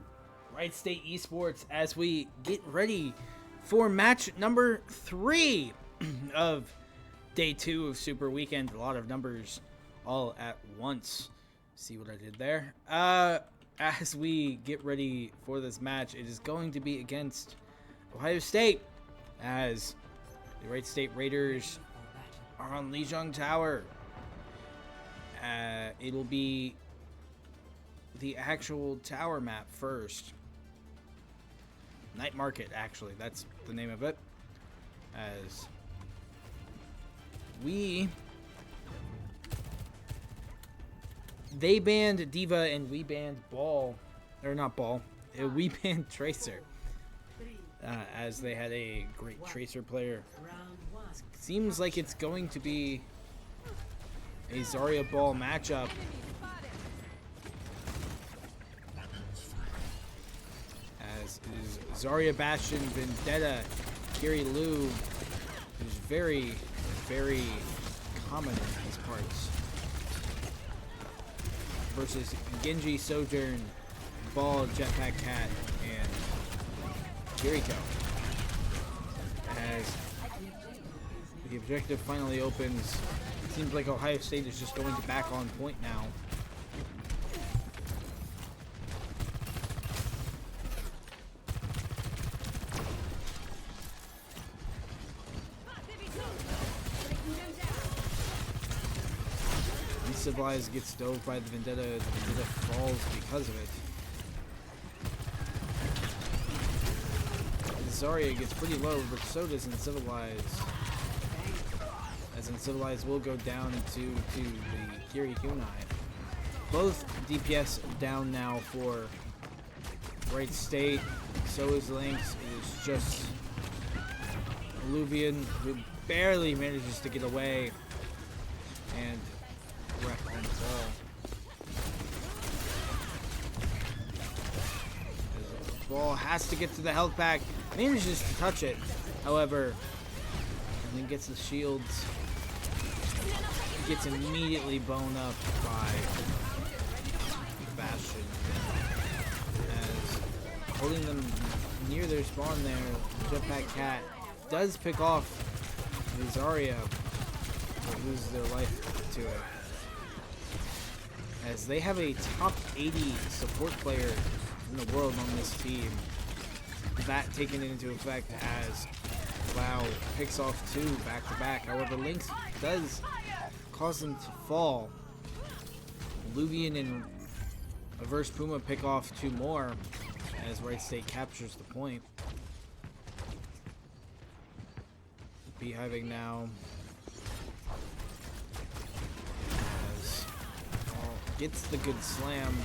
Wright State Esports as we get ready for match number 3 of day 2 of Super Weekend. A lot of numbers all at once. See what I did there? As we get ready for this match, it is going to be against Ohio State as the Wright State Raiders are on Lijiang Tower. It'll be the actual tower map first. Night Market, actually, that's the name of it. As they banned Diva and we banned Ball, or not Ball, we banned Tracer. As they had a great Tracer player. Seems like it's going to be a Zarya Ball matchup. As is Zarya Bastion, Vendetta, Kiri Lu, who's very, very common in these parts. Versus Genji, Sojourn, Ball, Jetpack Cat, and Kiriko. As the objective finally opens, it seems like Ohio State is just going to back on point now. Uncivilized gets dove by the Vendetta. The Vendetta falls because of it. Zarya gets pretty low, but so does Uncivilized. As Uncivilized will go down to the Kiri Kunai. Both DPS down now for Wright State. So is Lynx. It is just Alluvian, who barely manages to get away. And wreck on the ball. As the ball has to get to the health pack. Manages to touch it, however, and then gets the shields. Gets immediately blown up by Bastion. As holding them near their spawn there, Jetpack Cat does pick off the Zarya, but loses their life to it. As they have a top 80 support player in the world on this team. That taken into effect as WoW picks off 2 back-to-back. However, Lynx does cause them to fall. Luvian and Averse Puma pick off 2 more as Wright State captures the point. Beehiving now. As Ball gets the good slam.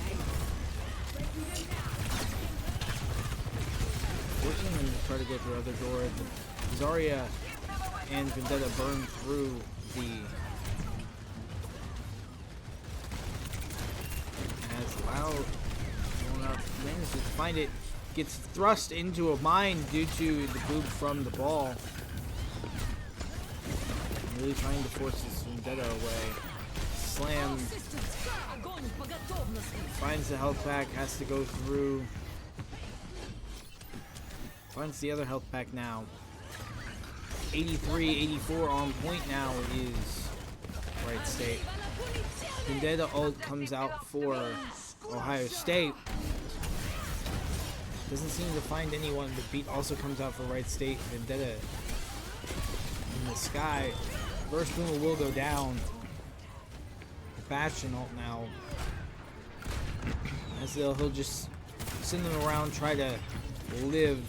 Forcing them to try to go through other door. Zarya and Vendetta burn through the... As Lau manages to find it, gets thrust into a mine due to the boob from the ball. Really trying to force this Vendetta away. Slam. Finds the health pack, has to go through. Finds the other health pack now. 83, 84 on point now is Wright State. Vendetta ult comes out for Ohio State. Doesn't seem to find anyone, but Beat also comes out for Wright State. Vendetta in the sky. First Puma will go down. Bastion ult now. As he'll just send them around, try to live.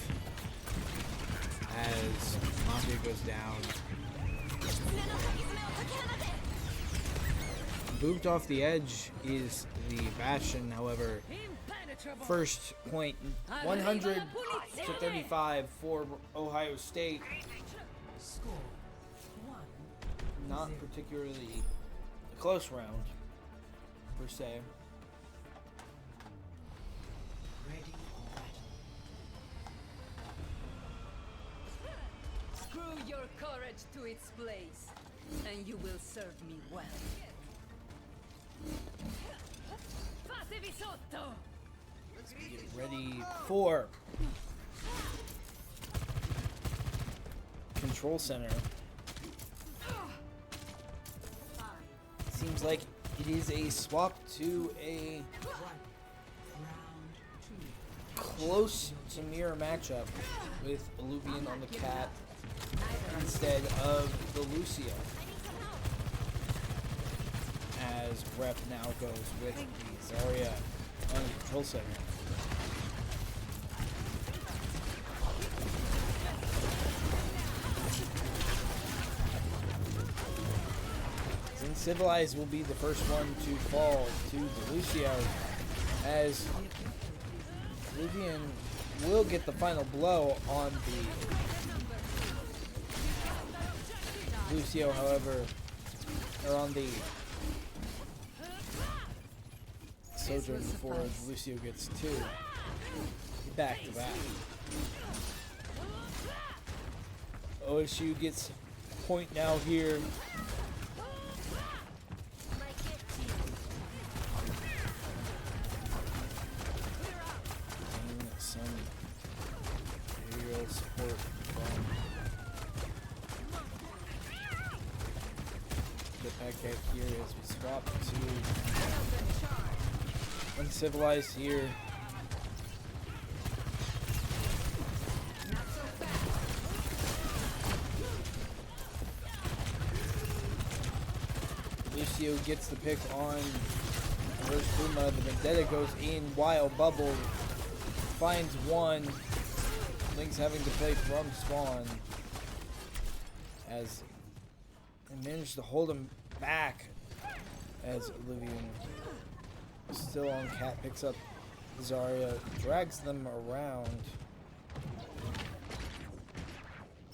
As Mafia goes down. Booped off the edge is the Bastion, however. First point, 100 to 35 for Ohio State. Not particularly a close round, per se. Screw your courage to its place, and you will serve me well. Get ready for Control Center. Seems like it is a swap to a close to mirror matchup with Illuvian on the Cat instead of the Lucio. As Rep now goes with the Zarya on the Control Center. Civilized will be the first one to fall to the Lucio, as Luvian will get the final blow on the Lucio, however, or on the Sojourn before Lucio gets two back to back. OSU gets a point now here. Support from get back here as we swap to Uncivilized here. Lucio gets the pick on reverse Puma. The Vendetta goes in while Bubble finds one. Link's having to play from spawn as they managed to hold him back as Illuvian still on Cat, picks up Zarya, drags them around,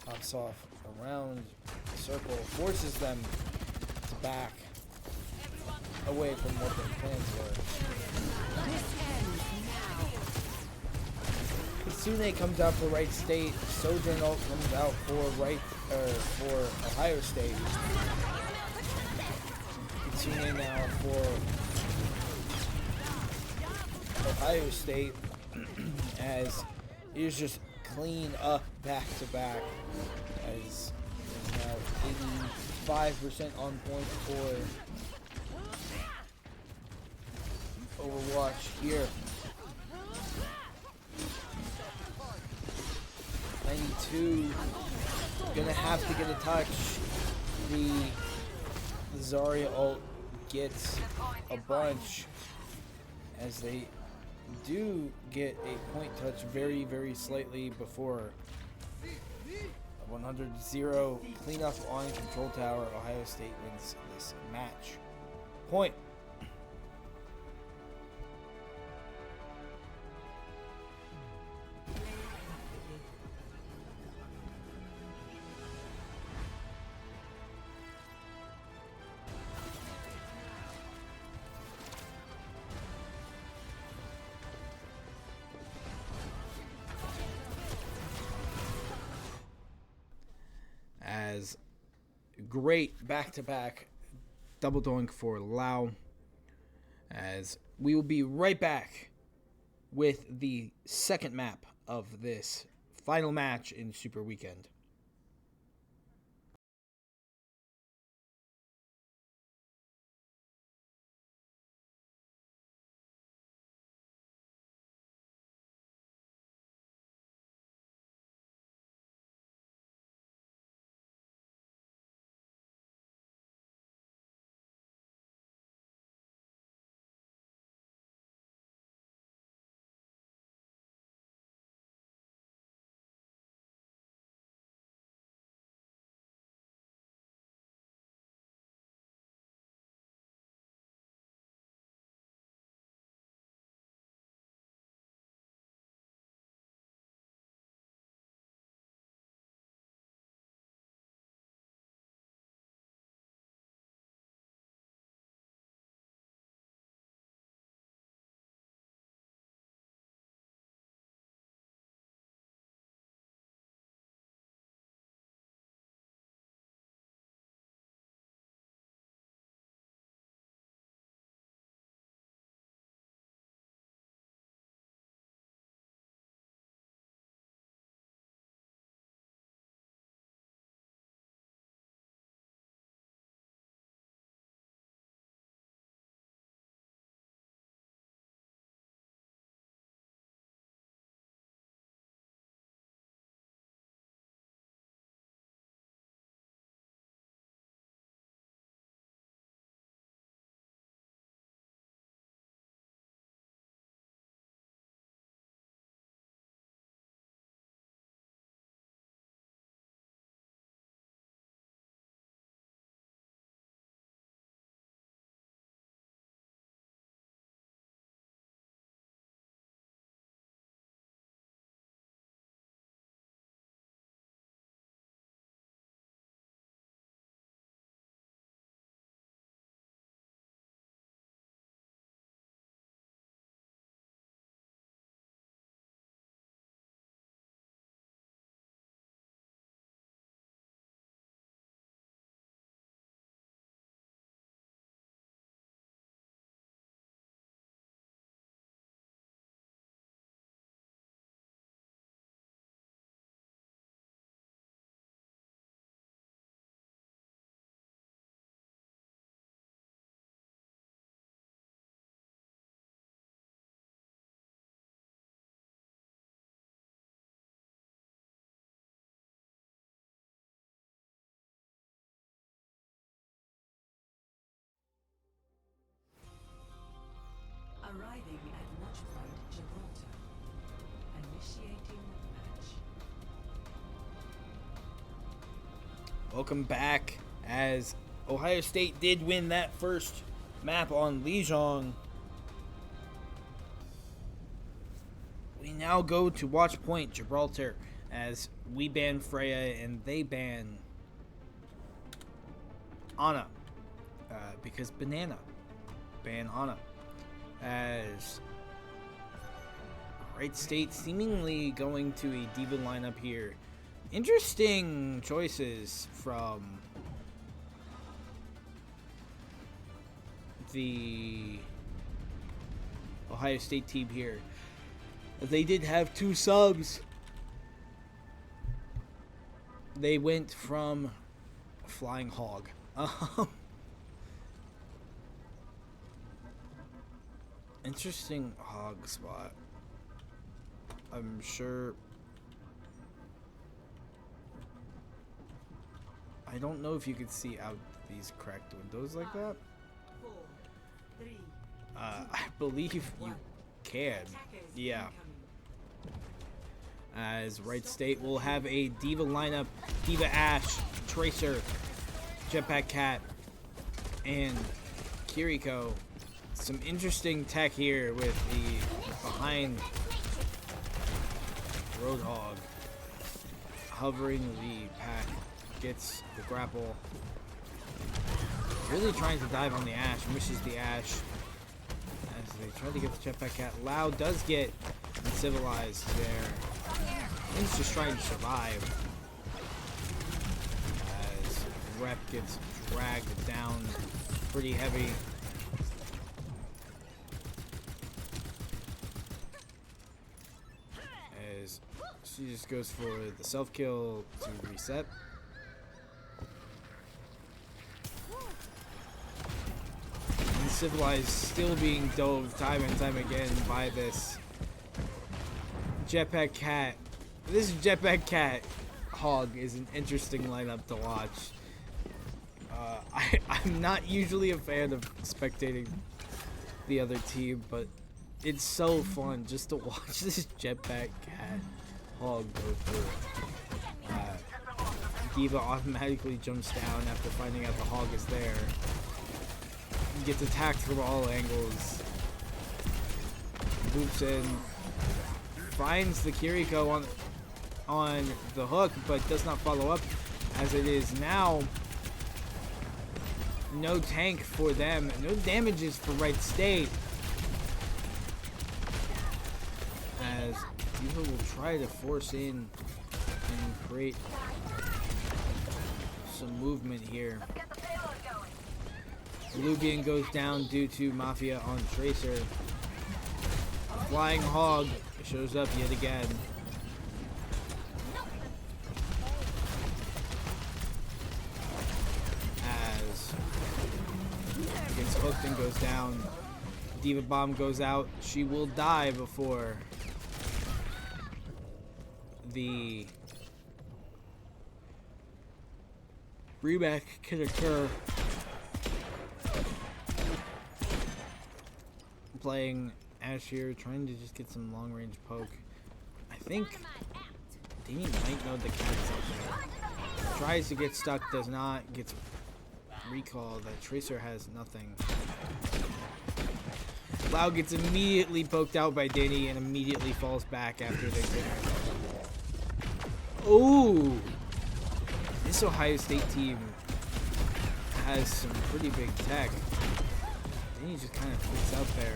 pops off around the circle, forces them to back away from what their plans were. Sune comes out for Wright State. Sojourn comes out for Ohio State. Sune now for Ohio State as it is just clean up back to back as is now 85% on point for Overwatch here. 92, gonna have to get a touch. The Zarya ult gets a bunch as they do get a point touch very, very slightly before 100-0 cleanup on Control Tower. Ohio State wins this match. Point. As great back-to-back double doink for Lau, as we will be right back with the second map of this final match in Super Weekend. Welcome back, as Ohio State did win that first map on Lijiang. We now go to Watch Point, Gibraltar, as we ban Freya and they ban Ana, because Banana ban Ana, as Wright State seemingly going to a diva lineup here. Interesting choices from the Ohio State team here. They did have 2 subs. They went from Flying Hog. Interesting hog spot. I'm sure. I don't know if you could see out these cracked windows like that. 4, 3, I believe you can. Yeah. As Wright State will have a diva lineup: Diva Ash, Tracer, Jetpack Cat, and Kiriko. Some interesting tech here with the behind Roadhog hovering the pack, gets the grapple. Really trying to dive on the Ash, misses the Ash as they try to get the Jetpack Cat. Lau does get uncivilized there. He's just trying to survive as Rep gets dragged down pretty heavy. As she just goes for the self kill to reset. Civilized still being dove time and time again by this Jetpack Cat. This Jetpack Cat Hog is an interesting lineup to watch. I'm not usually a fan of spectating the other team, but it's so fun just to watch this Jetpack Cat Hog go through. Diva automatically jumps down after finding out the Hog is there. Gets attacked from all angles. Boops in. Finds the Kiriko on the hook, but does not follow up, as it is now no tank for them. No damages for Wright State. As Diva will try to force in and create some movement here. Lugian goes down due to Mafia on Tracer. Flying Hog shows up yet again. As gets hooked and goes down. Diva Bomb goes out. She will die before the rematch can occur. Playing Ash here, trying to just get some long range poke. I think Danny might know the cat's up there. Tries to get stuck, does not, gets recalled. That Tracer has nothing. Lau gets immediately poked out by Danny and immediately falls back after the clear. Ooh! This Ohio State team has some pretty big tech. Danny just kind of freaks out there.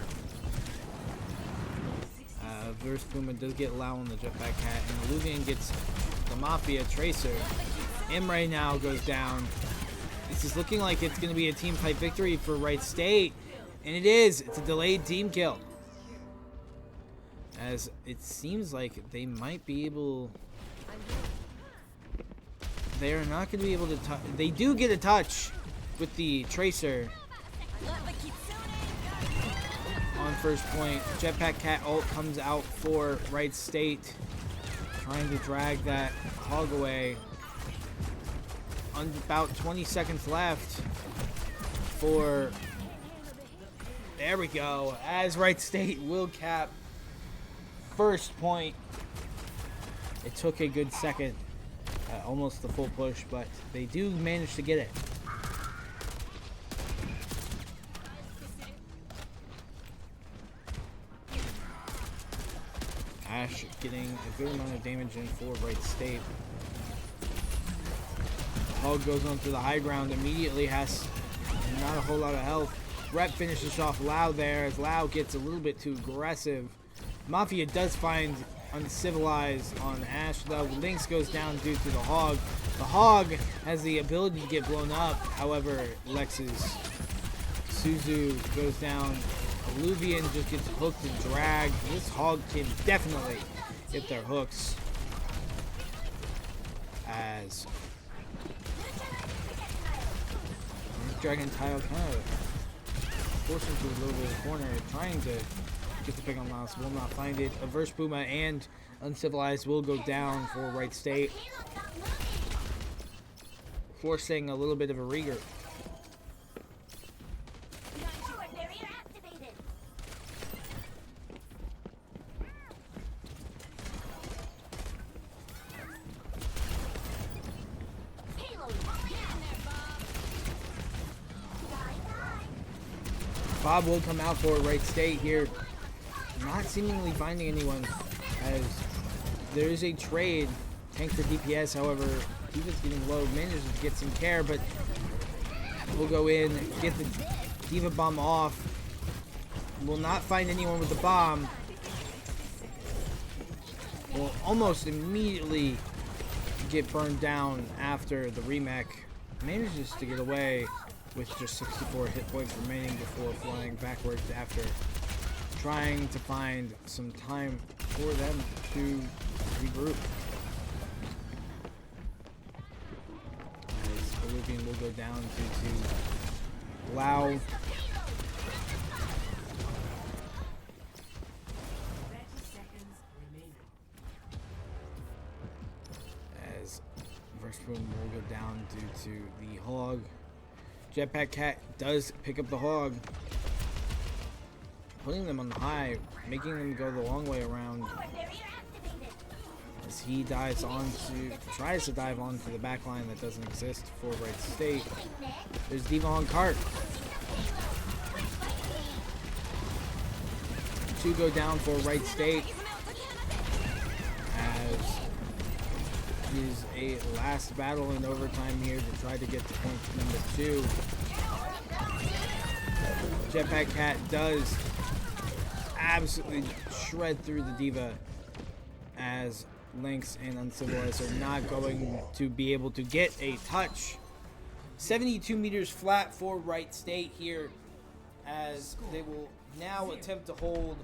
Verse Puma does get Lau on the Jetpack Cat, and Luvian gets the Mafia Tracer. Imre now goes down. This is looking like it's going to be a team fight victory for Wright State, and it is. It's a delayed team kill. As it seems like they might be able... They're not going to be able to touch... They do get a touch with the Tracer. On first point, Jetpack Cat ult comes out for Wright State, trying to drag that Hog away. About 20 seconds left for... There we go. As Wright State will cap first point. It took a good second almost the full push, but they do manage to get it. Ash getting a good amount of damage in for Wright State. Hog goes on to the high ground, immediately has not a whole lot of health. Rep finishes off Lau there as Lau gets a little bit too aggressive. Mafia does find Uncivilized on Ash though. Lynx goes down due to the Hog. The Hog has the ability to get blown up, however, Lex's Suzu goes down. Alluvian just gets hooked and dragged. This Hog can definitely hit their hooks as Dragon Tile kind of forced him to a little bit of the corner, trying to get the pick on Laos. Will not find it. Averse Puma and Uncivilized will go down for Wright State, forcing a little bit of a regroup. Bob will come out for Wright State here, not seemingly finding anyone, as there is a trade. Tank for DPS, however, Diva's getting low, manages to get some care, but will go in, get the Diva bomb off. Will not find anyone with the bomb. Will almost immediately get burned down after the remech. Manages to get away with just 64 hit points remaining before flying backwards after trying to find some time for them to regroup. As Olympian will go down due to Lau. 30 seconds remaining. As first boom will go down due to the Hog. Jetpack Cat does pick up the Hog, putting them on the high, making them go the long way around as he tries to dive onto the back line that doesn't exist for Wright State. There's Diva on cart. Two go down for Wright State as is a last battle in overtime here to try to get to point number 2. Jetpack Cat does absolutely shred through the Diva as Lynx and Uncivilized are not going to be able to get a touch. 72 meters flat for Wright State here as they will now attempt to hold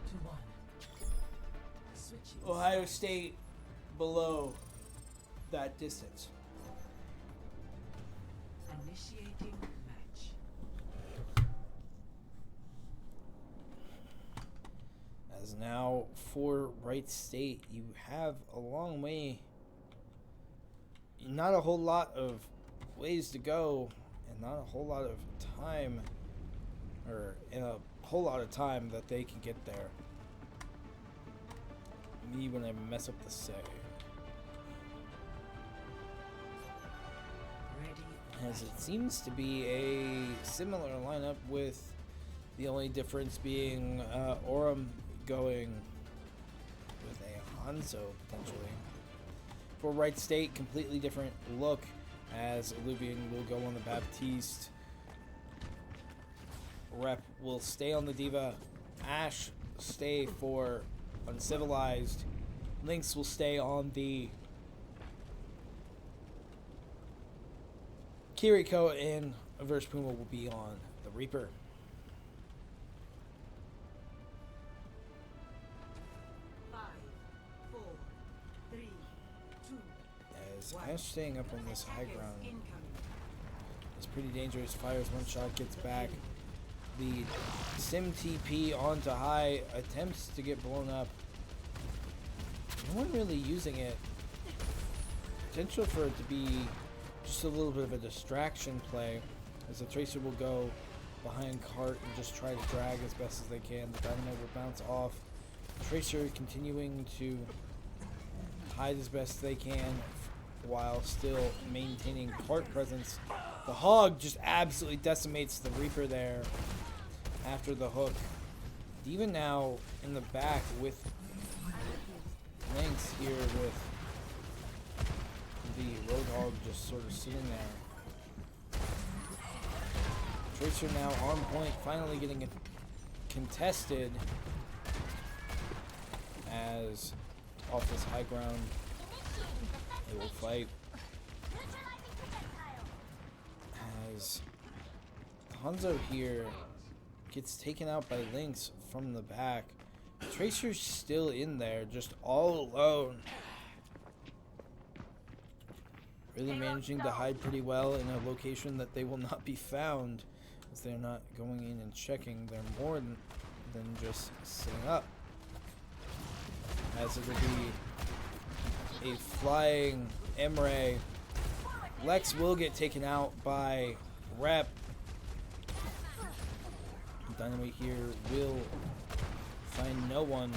Ohio State below that distance. Initiating match. As now for Wright State, you have a long way, not a whole lot of ways to go, and not a whole lot of time, or in a whole lot of time that they can get there. Me when I mess up the save. As it seems to be a similar lineup, with the only difference being Orem going with a Hanzo potentially. For Wright State, completely different look, as Alluvian will go on the Baptiste. Rep will stay on the Diva. Ash stay for Uncivilized. Lynx will stay on the Kiriko, and Averse Puma will be on the Reaper. Five, four, three, two, As Ash staying up on this high ground, incoming. it's pretty dangerous. Fires one shot, gets back. The Sim TP onto high, attempts to get blown up. No one really using it. Potential for it to be just a little bit of a distraction play, as the Tracer will go behind cart and just try to drag as best as they can. The Dynamite will bounce off. Tracer continuing to hide as best they can while still maintaining court presence. The Hog just absolutely decimates the Reaper there after the hook. D.Va now in the back with Lynx here with the Roadhog just sort of sitting there. Tracer now on point, finally getting it contested as off this high ground they will fight. As Hanzo here gets taken out by Lynx from the back. Tracer's still in there, just all alone. Really managing to hide pretty well in a location that they will not be found, as they're not going in and checking. They're more than just sitting up. As it will be a flying Emre. Lex will get taken out by Rep. Dynamite here will find no one.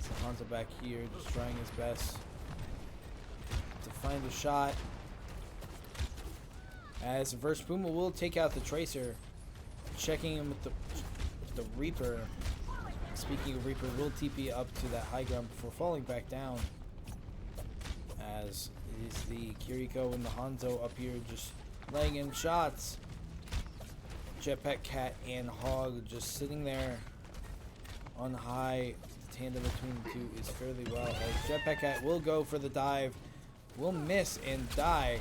So Hanzo back here just trying his best to find a shot. As Verse Puma will take out the Tracer, checking him with the Reaper. Speaking of Reaper, will TP up to that high ground before falling back down. As it is the Kiriko and the Hanzo up here just laying in shots. Jetpack Cat and Hog just sitting there on high. The tandem between the two is fairly well. As Jetpack Cat will go for the dive, will miss and die.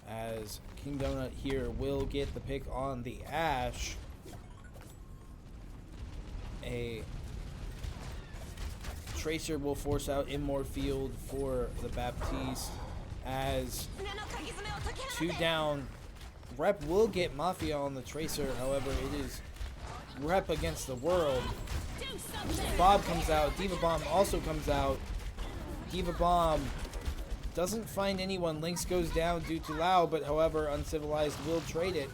As King Donut here will get the pick on the Ashe. A Tracer will force out in more field for the Baptiste. As 2 down. Rep will get Mafia on the Tracer, however, it is Rep against the world. Bob comes out, D.Va Bomb also comes out. D.Va Bomb doesn't find anyone. Lynx goes down due to Lao, but however, Uncivilized will trade it.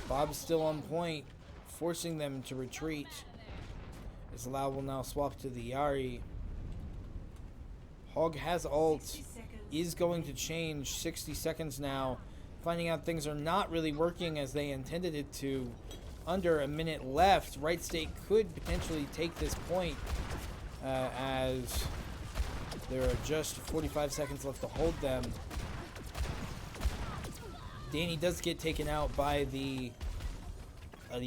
Bob's still on point, forcing them to retreat. As Lao will now swap to the Yari. Hog has ult, is going to change, 60 seconds now. Finding out things are not really working as they intended it to. Under a minute left. Wright State could potentially take this point as there are just 45 seconds left to hold them. Danny does get taken out by the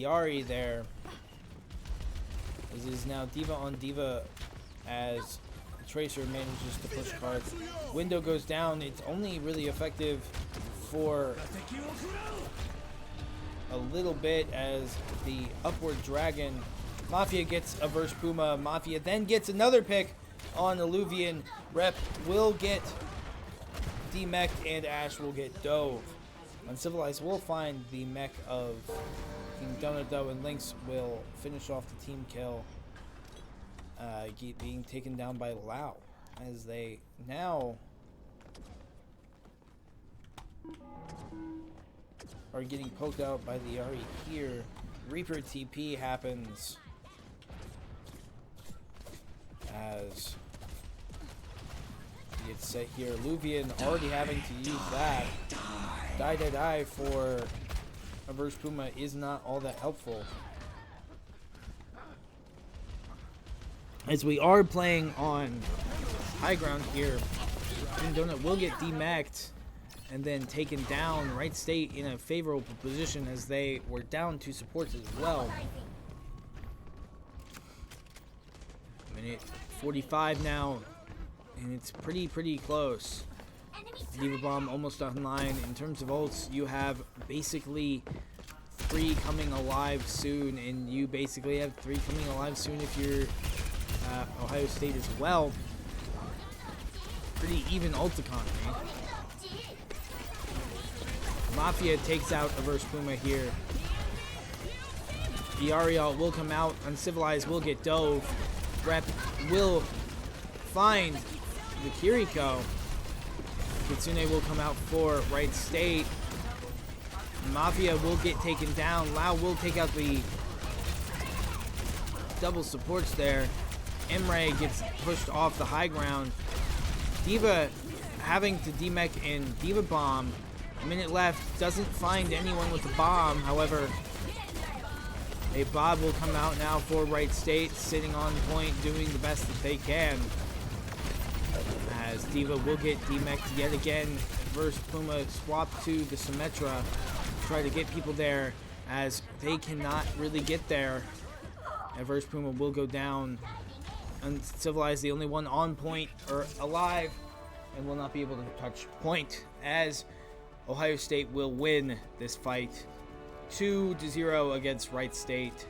Ari there. This is now D.Va on D.Va as Tracer manages to push cards. Window goes down. It's only really effective for a little bit as the upward dragon. Mafia gets a Verse Puma. Mafia then gets another pick on Illuvian. Rep will get D-Mech and Ashe will get Dove. Uncivilized will find the mech of King Donut though, and Lynx will finish off the team kill. Being taken down by Lao as they now are getting poked out by the Ari here. Reaper TP happens as he gets set here. Luvian already having to use that. Die for a Verse Puma is not all that helpful. As we are playing on high ground here, King Donut will get demacked and then taken down. Wright State in a favorable position as they were down 2 supports as well. Minute 45 now, and it's pretty close. D.Va Bomb almost online. In terms of ults, you have basically 3 coming alive soon, and you basically have 3 coming alive soon if you're Ohio State as well. Pretty even ult economy. Mafia takes out a Verse Puma here. The Ariel will come out. Uncivilized will get Dove. Rep will find the Kiriko. Kitsune will come out for Wright State. Mafia will get taken down. Lao will take out the double supports there. Imre gets pushed off the high ground. D.Va having to demech in D.Va bomb. A minute left, doesn't find anyone with the bomb. However, a Bob will come out now for Wright State, sitting on point, doing the best that they can. As D.Va will get demeched yet again. Verse Puma swap to the Symmetra. Try to get people there as they cannot really get there. Adverse Puma will go down. Uncivilized, the only one on point or alive, and will not be able to touch point, as Ohio State will win this fight 2-0 against Wright State,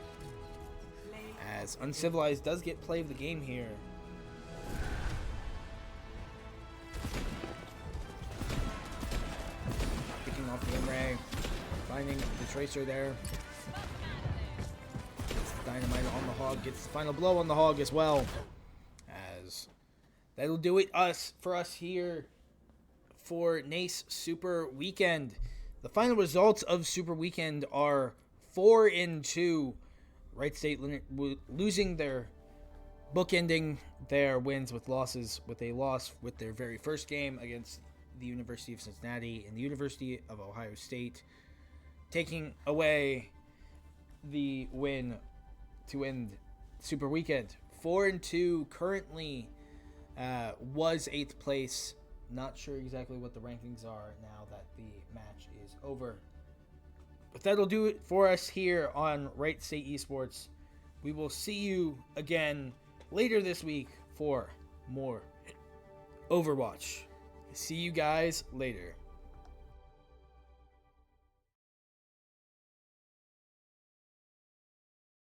as Uncivilized does get play of the game here. Picking off the Imre, finding the Tracer there. Dynamite on the hog, gets the final blow on the hog as well. As that'll do it for us here for NACE Super Weekend. The final results of Super Weekend are 4-2. Wright State losing their bookending their wins with losses, with a loss with their very first game against the University of Cincinnati and the University of Ohio State, taking away the win to end Super Weekend. 4-2 currently, was 8th place. Not sure exactly what the rankings are now that the match is over. But that'll do it for us here on Wright State Esports. We will see you again later this week for more Overwatch. See you guys later.